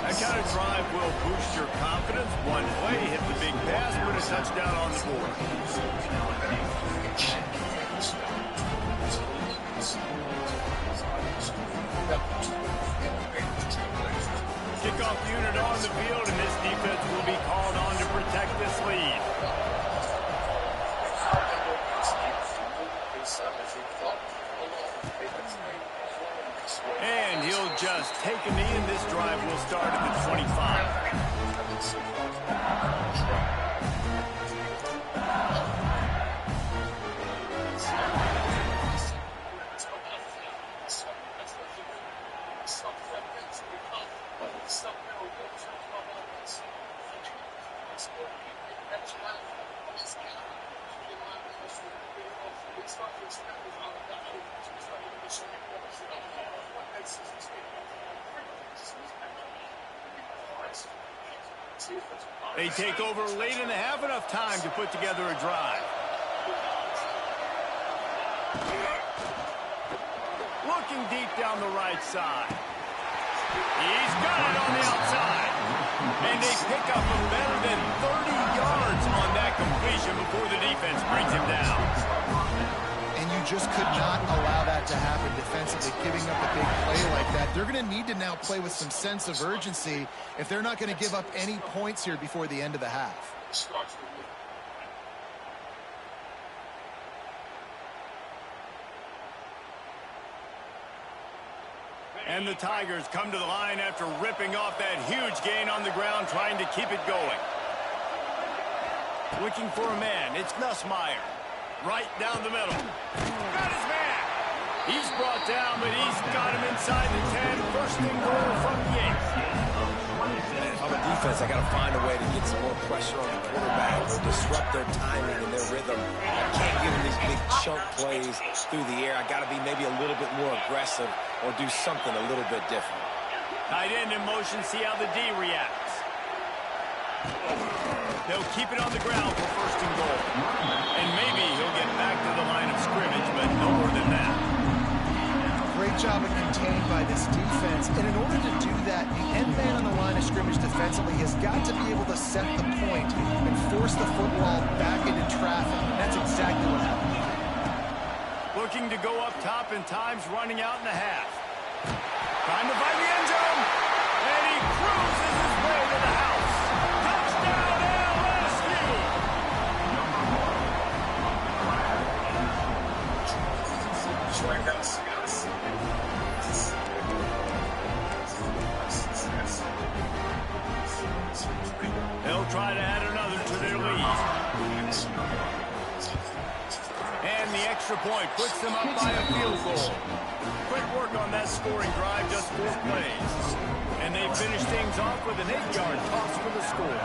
That kind of drive will boost your confidence. One play, hit the big pass, put a touchdown on the board. Kickoff unit on the field, and this defense will be called on to protect this lead. And he'll just take a knee, and this drive will start at the 25. They take over late in the half, enough time to put together a drive. Looking deep down the right side. He's got it on the outside. And they pick up a better than 30 yards on that completion before the defense brings him down. And you just could not allow that to happen defensively, giving up a big play like that. They're going to need to now play with some sense of urgency if they're not going to give up any points here before the end of the half. And the Tigers come to the line after ripping off that huge gain on the ground, trying to keep it going. Looking for a man, it's Nussmeier. Right down the middle. Got his man. He's brought down, but he's got him inside the 10. First and goal from the 8. Man, if I'm a defense, I got to find a way to get some more pressure on the quarterback or disrupt their timing and their rhythm. I can't give them these big chunk plays through the air. I got to be maybe a little bit more aggressive or do something a little bit different. Tight end in motion, see how the D reacts. They'll keep it on the ground for first and goal. And maybe he'll get back to the line of scrimmage, but no more than that. Great job of contained by this defense. And in order to do that, the end man on the line of scrimmage defensively has got to be able to set the point and force the football back into traffic. That's exactly what happened. Looking to go up top, and time's running out in the half. Trying to find the end zone. And he cruises his way to the house. Touchdown, LSU! They'll try to add another to their lead. And the extra point puts them up by a field goal. Quick work on that scoring drive, just 4 plays. And they finish things off with an 8-yard toss for the score.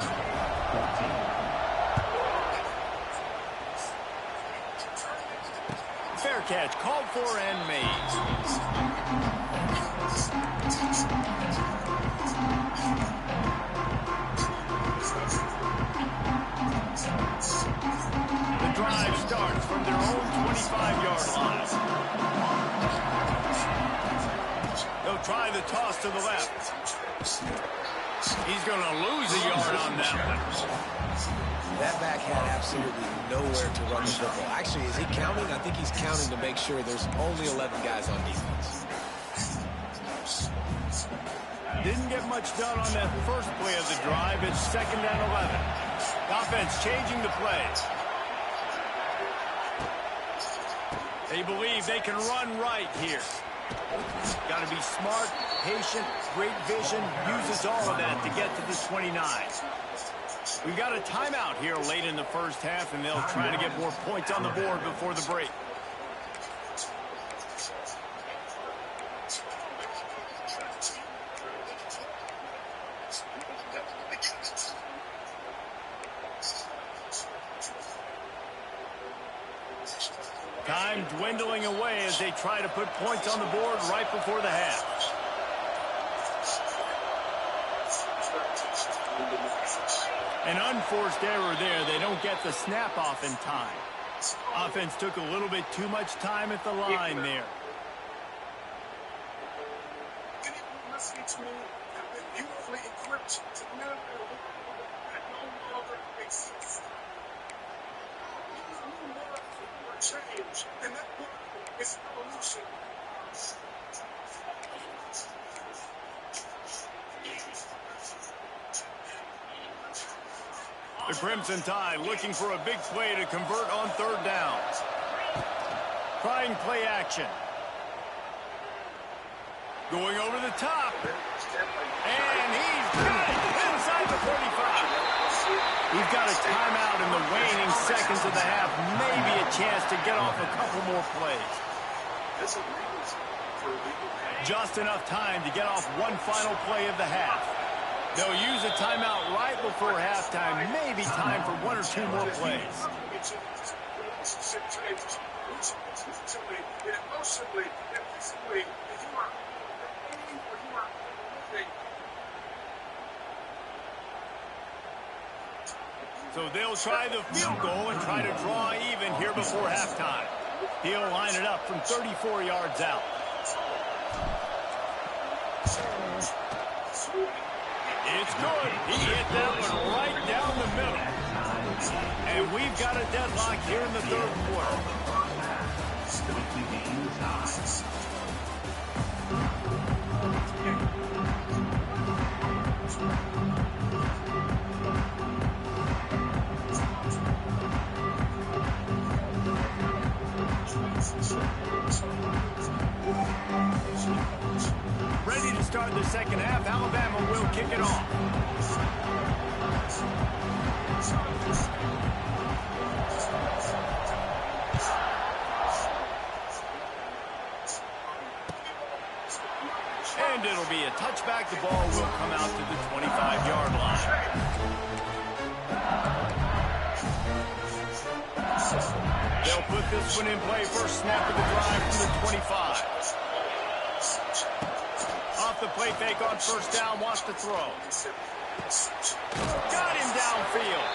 Fair catch called for and made. The drive starts from their own 25-yard line. They'll try the toss to the left. He's going to lose a yard on that one. That back had absolutely nowhere to run the football. Actually, is he counting? I think he's counting to make sure there's only 11 guys on defense. Didn't get much done on that first play of the drive. It's 2nd and 11. Offense changing the play. They believe they can run right here. Got to be smart, patient, great vision, uses all of that to get to the 29. We've got a timeout here late in the first half, and they'll try to get more points on the board before the break. Time dwindling away as they try to put points on the board right before the half. An unforced error there. They don't get the snap off in time. Offense took a little bit too much time at the line there. Change, and that word is evolution. The Crimson Tide looking for a big play to convert on third down. Trying play action. Going over the top. And he's got it inside the 45. We've got a timeout in the waning seconds of the half. Maybe a chance to get off a couple more plays. Just enough time to get off one final play of the half. They'll use a timeout right before halftime. Maybe time for one or two more plays. So they'll try the field goal and try to draw even here before halftime. He'll line it up from 34 yards out. It's good. He hit that one right down the middle. And we've got a deadlock here in the third quarter. Ready to start the second half. Alabama will kick it off. And it'll be a touchback. The ball will come out to the 25-yard line. They'll put this one in play. First snap of the drive from the 25. Off the play fake on first down, wants to throw. Got him downfield.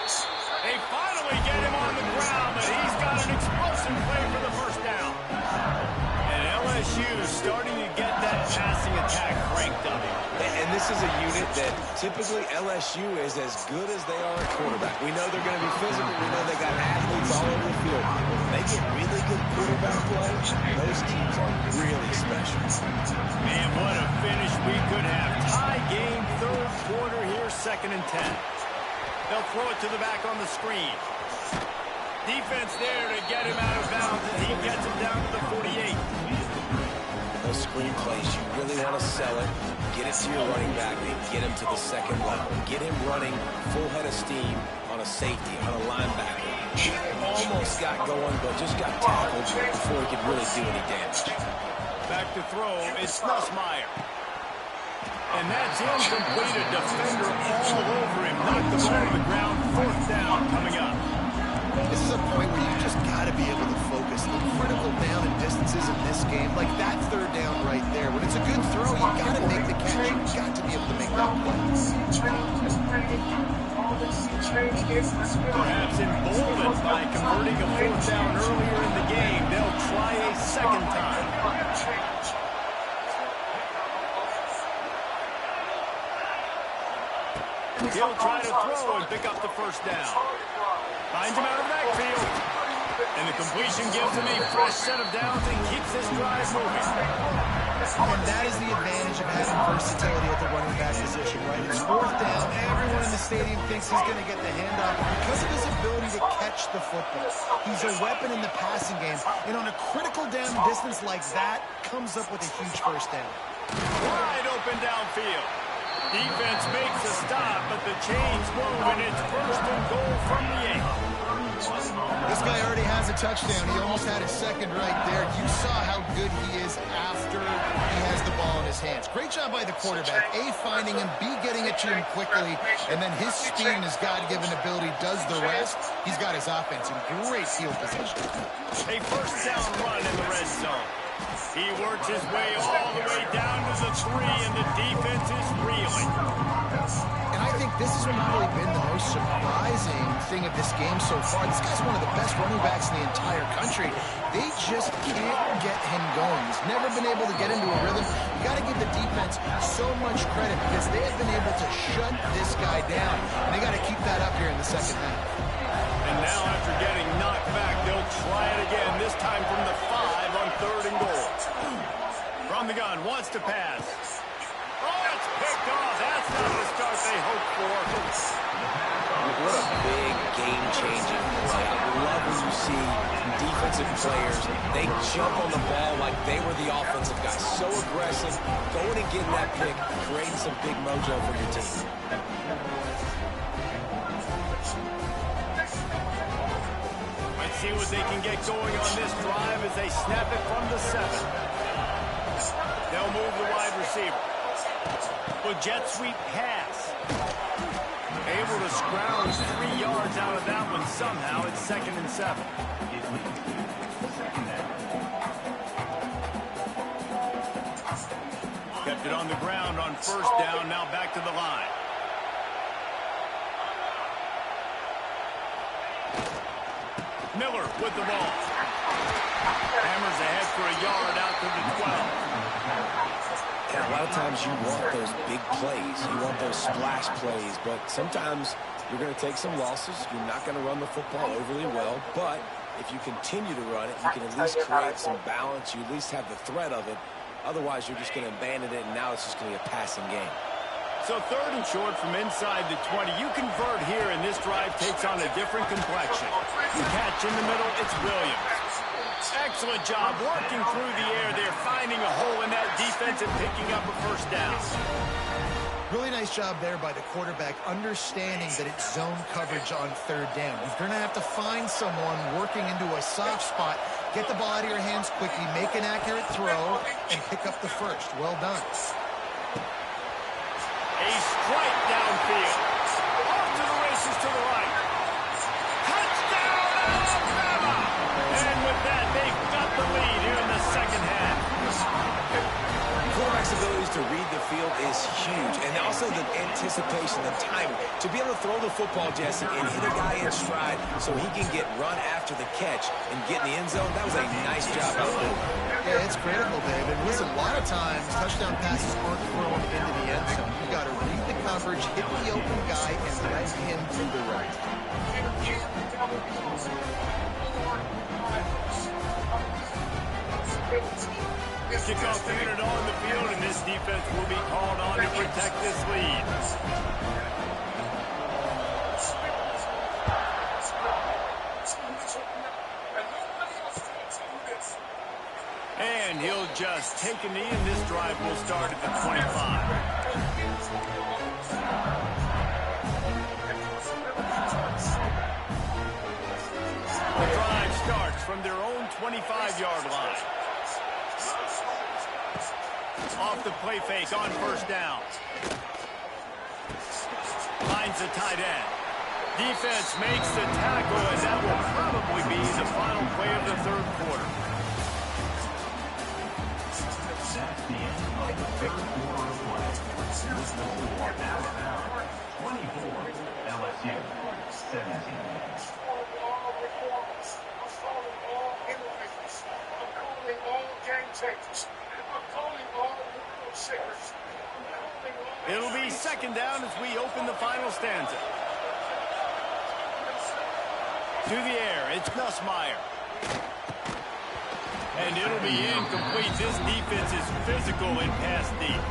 They finally get him on the ground, but he's got an explosive play for the first down. And LSU starting to get that passing attack cranked up. And this is a unit that typically LSU is as good as they are at quarterback. We know they're going to be physical. We know they got athletes all over the field. When they get really good quarterback play, those teams are really special. Man, what a finish we could have. Tie game, third quarter here, 2nd and 10. They'll throw it to the back on the screen. Defense there to get him out of bounds, and he gets him down to the 48. Those screen plays, you really want to sell it, get it to your running back, and get him to the second level. Get him running full head of steam on a safety, on a linebacker. Almost got going, but just got tackled before he could really do any damage. Back to throw, it's Nussmeier. And that's incomplete, a defender all over him. Knocked the ball to the ground, 4th down coming up. This is a point where you've just got to be able to focus. The critical down and distances in this game, like that third down right there. When it's a good throw, you've got to make the catch. You've got to be able to make that play. Perhaps emboldened by converting a 4th down earlier in the game, they'll try a second time. He'll try to throw and pick up the first down. Finds him out of the backfield. And the completion gives him a fresh set of downs and keeps this drive moving. And that is the advantage of having versatility at the running back position, right? It's 4th down. Everyone in the stadium thinks he's going to get the handoff because of his ability to catch the football. He's a weapon in the passing game. And on a critical down distance like that, comes up with a huge first down. Wide open downfield. Defense makes a stop, but the chains move, and it's 1st and goal from the 8. This guy already has a touchdown. He almost had his second right there. You saw how good he is after he has the ball in his hands. Great job by the quarterback. A, finding him, B, getting it to him quickly, and then his speed and his God-given ability does the rest. He's got his offense in great field position. A 1st down run in the red zone. He works his way all the way down to the 3, and the defense is reeling. And I think this has probably been the most surprising thing of this game so far. This guy's one of the best running backs in the entire country. They just can't get him going. He's never been able to get into a rhythm. You got to give the defense so much credit because they have been able to shut this guy down. And they got to keep that up here in the second half. And now after getting knocked back, they'll try it again, this time from the 5 on 3rd and goal. From the gun, wants to pass. Oh, it's picked off. That's not the start they hoped for. What a big game-changing play. I love when you see defensive players, they jump on the ball like they were the offensive guy. So aggressive, going and getting that pick, creating some big mojo for your team. Let's see what they can get going on this drive as they snap it from the 7. They'll move the wide receiver. Well, jet sweep pass. Able to scrounge 3 yards out of that one somehow. It's 2nd and 7. Kept it on the ground on 1st down. Now back to the line. Miller with the ball. Hammers ahead for a yard out to the 12. And a lot of times you want those big plays. You want those splash plays. But sometimes you're going to take some losses. You're not going to run the football overly well. But if you continue to run it, you can at least create some balance. You at least have the threat of it. Otherwise, you're just going to abandon it, and now it's just going to be a passing game. So 3rd and short from inside the 20. You convert here, and this drive takes on a different complexion. You catch in the middle, it's Williams. Excellent job working through the air there, finding a hole in that defense and picking up a 1st down. Really nice job there by the quarterback, understanding that it's zone coverage on 3rd down. You're going to have to find someone working into a soft spot, get the ball out of your hands quickly, make an accurate throw, and pick up the 1st. Well done. A strike downfield. Off to the races to the right. Touchdown, Alabama! And with that, they've got the lead here in the 2nd half. Quarterback's abilities to read the field is huge, and also the anticipation, the timing. To be able to throw the football, Jesse, and hit a guy in stride so he can get run after the catch and get in the end zone, that was a nice job by the leader. Yeah, it's critical, David. Listen, a lot of times, touchdown passes aren't thrown into the end zone. You got to read the coverage, hit the open guy, and let him do the rest. Kickoff unit on the field, and this defense will be called on to protect this lead. And he'll just take a knee, and this drive will start at the 25. The drive starts from their own 25-yard line. Off the play fake on 1st down. Finds the tight end. Defense makes the tackle, and that will probably be the final play of the 3rd quarter. That's the end of the 3rd quarter of play. With the score Alabama 24, LSU 17. It'll be 2nd down as we open the final stanza. To the air, it's Nussmeier. And it'll be incomplete. This defense is physical and pass deep.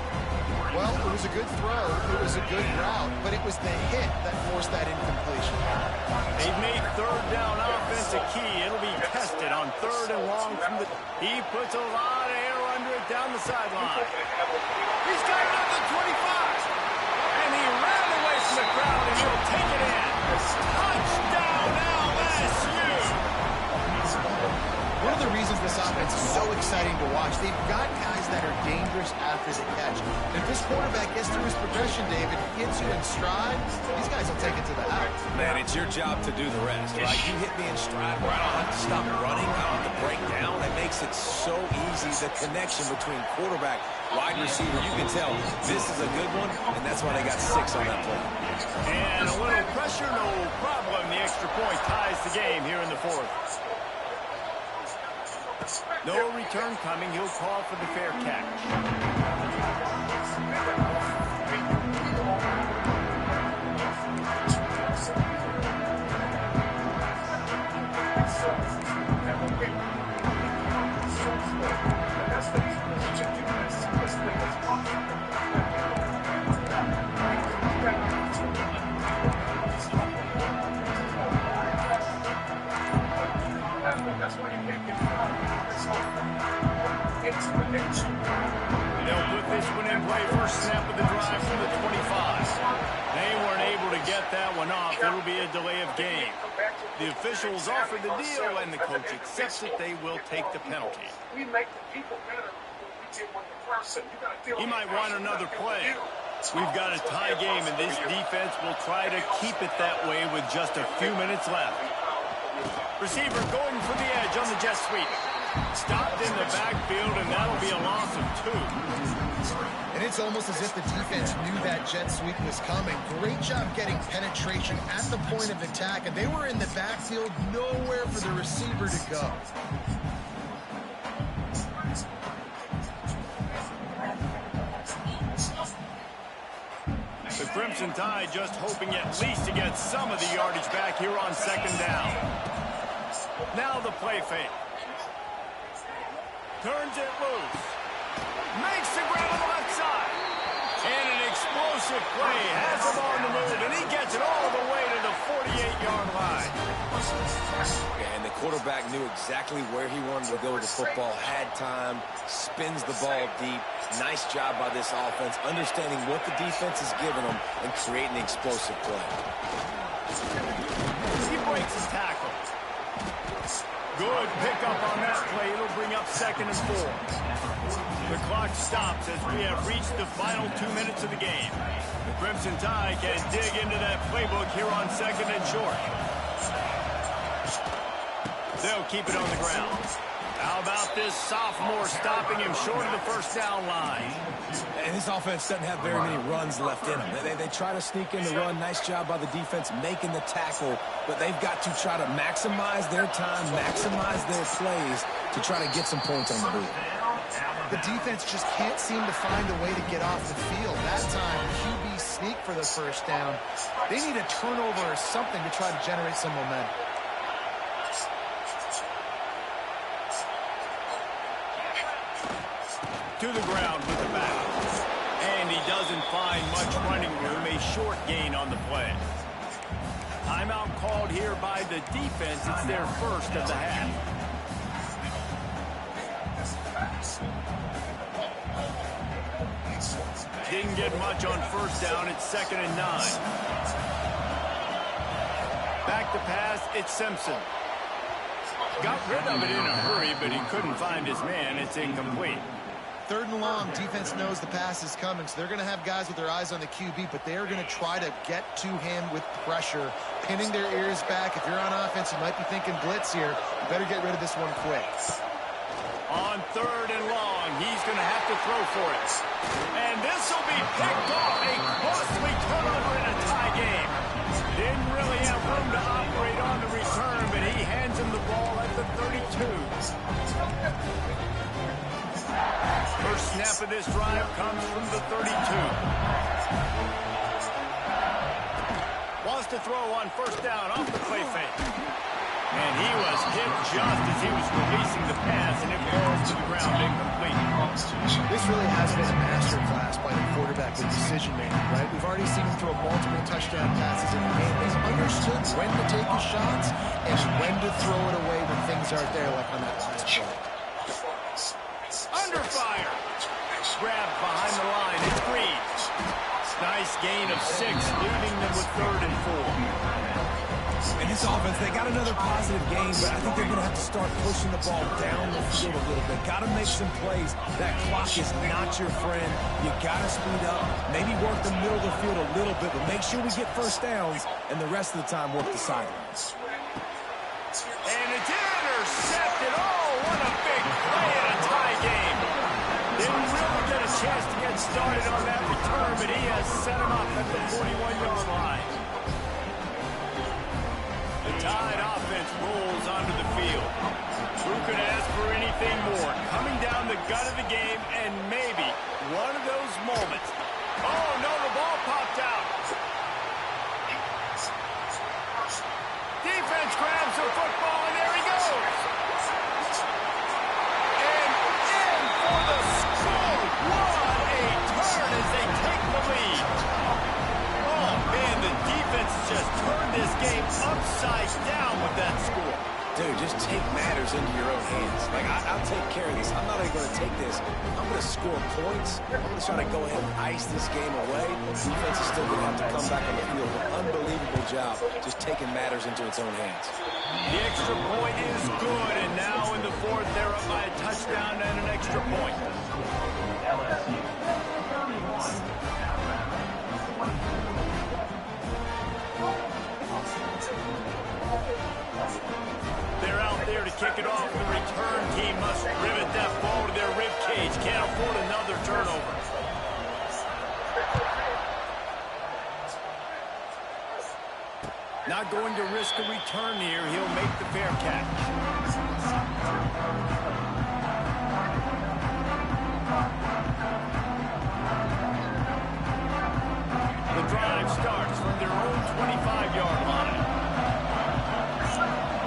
Well, it was a good throw, it was a good route, but it was the hit that forced that incompletion. They've made 3rd down offense a key. It'll be tested on 3rd and long from the... He puts a lot of air under it down the sideline. He's got it up to 25. And he ran away from the crowd, and he'll take it in. Touchdown, LSU! One of the reasons this offense is so exciting to watch, they've got guys that are dangerous after the catch. If this quarterback gets through his progression, David, gets you in stride, these guys will take it to the house. Man, it's your job to do the rest, right? You hit me in stride where I don't have to stop running, I don't have to break down. That makes it so easy, the connection between quarterback, wide receiver. You can tell this is a good one, and that's why they got 6 on that play. And a little pressure, no problem. The extra point ties the game here in the 4th. No return coming. He'll call for the fair catch. walk that one off. It'll be a delay of game. The officials offer the deal, and the coach accepts it. They will take the penalty. We make the people better when we deal with the person. He might want another play. We've got a tie game, and this defense will try to keep it that way with just a few minutes left. Receiver going for the edge on the jet sweep. Stopped in the backfield, and that'll be a loss of 2. And it's almost as if the defense knew that jet sweep was coming. Great job getting penetration at the point of attack, and they were in the backfield, nowhere for the receiver to go. The Crimson Tide just hoping at least to get some of the yardage back here on 2nd down. Now the play fake. Turns it loose. Makes the grab on the left side. And an explosive play. Has him on the move, and he gets it all the way to the 48-yard line. And the quarterback knew exactly where he wanted to go with the football, had time, spins the ball deep. Nice job by this offense, understanding what the defense is giving them and creating an explosive play. He breaks his tackle. Good pickup on that play. It'll bring up 2nd and 4. The clock stops as we have reached the final 2 minutes of the game. The Crimson Tide can dig into that playbook here on 2nd and short. They'll keep it on the ground. How about this sophomore stopping him short of the 1st down line? And this offense doesn't have very many runs left in them. They try to sneak in the run. Nice job by the defense making the tackle, but they've got to try to maximize their time, maximize their plays to try to get some points on the board. The defense just can't seem to find a way to get off the field. That time, QB sneak for the 1st down. They need a turnover or something to try to generate some momentum. To the ground with the back. And he doesn't find much running room. A short gain on the play. Timeout called here by the defense. It's their 1st of the half. Didn't get much on 1st down. It's 2nd and 9. Back to pass. It's Simpson. Got rid of it in a hurry, but he couldn't find his man. It's incomplete. 3rd and long, defense knows the pass is coming, so they're going to have guys with their eyes on the QB, but they're going to try to get to him with pressure, pinning their ears back. If you're on offense, you might be thinking blitz here. You better get rid of this one quick. On 3rd and long, he's going to have to throw for it. And this will be picked off. A costly turnover in a tie game. Didn't really have room to operate on the return, but he hands him the ball at the 32. First snap of this drive comes from the 32. Wants to throw on 1st down off the play fake. And he was hit just as he was releasing the pass, and it falls to the ground incomplete. This really has been a master class by the quarterback with decision-making, right? We've already seen him throw multiple touchdown passes in the game. He's understood when to take his shots and when to throw it away when things aren't there, like on that last play. Under fire. Grabbed behind the line. It's Green. Nice gain of 6, leaving them with 3rd and 4. In this offense, they got another positive gain, but I think they're going to have to start pushing the ball down the field a little bit. Got to make some plays. That clock is not your friend. You got to speed up, maybe work the middle of the field a little bit, but make sure we get 1st downs, and the rest of the time work the sidelines. And it's intercepted. Oh, what a big play in a tie game. Didn't really get a chance to get started on that return, but he has set him up at the 41-yard line. The Tide offense rolls onto the field. Who could ask for anything more? Coming down the gut of the game, and maybe one of those moments. Oh, no, the ball popped out. Defense grabs the football, and there he goes. And in for the score. What a turn as they take the lead. Oh, man, the defense just turned this game upside down with that score. Dude, just take matters into your own hands. Like, I'll take care of this. I'm not even going to take this. I'm going to score points. I'm going to try to go ahead and ice this game away. Defense is still going to have to come back on the field. An unbelievable job just taking matters into its own hands. The extra point is good, and now in the fourth, they're up by a touchdown and an extra point. LSU 31. They're out there to kick it off. The return team must rivet that ball to their rib cage. Can't afford another turnover. Not going to risk a return here. He'll make the fair catch. The drive starts from their own 25-yard line.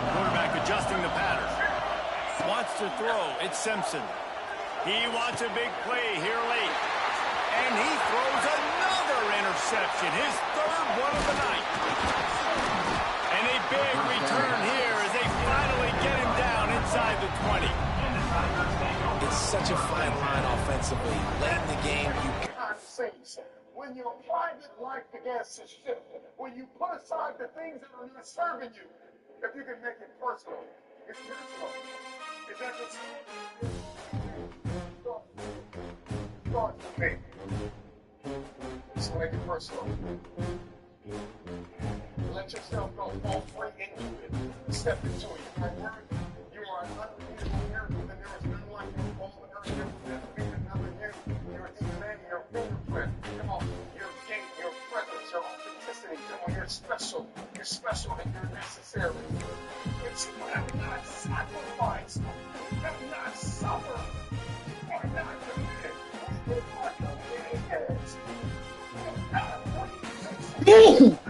Quarterback adjusting the pattern. Wants to throw. It's Simpson. He wants a big play here late. And he throws another interception. His third one of the night. And a big return here as they finally get him down inside the 20. It's such a fine line offensively. Late in the game, you conversation. When your private life begins to shift, when you put aside the things that are not serving you, if you can make it personal, it's personal. Is that what's thought for me? So make it personal. Let yourself go all free into it. Step into it. You are an unbelievable miracle, and there is none like you. All the earth never been another you. Your DNA, your fingerprint. Come on, your gait, your presence, your authenticity. Come on, you're special. You're special and you're necessary. But you have not sacrificed. You have not suffered. You are not committed. You are committed. You have not.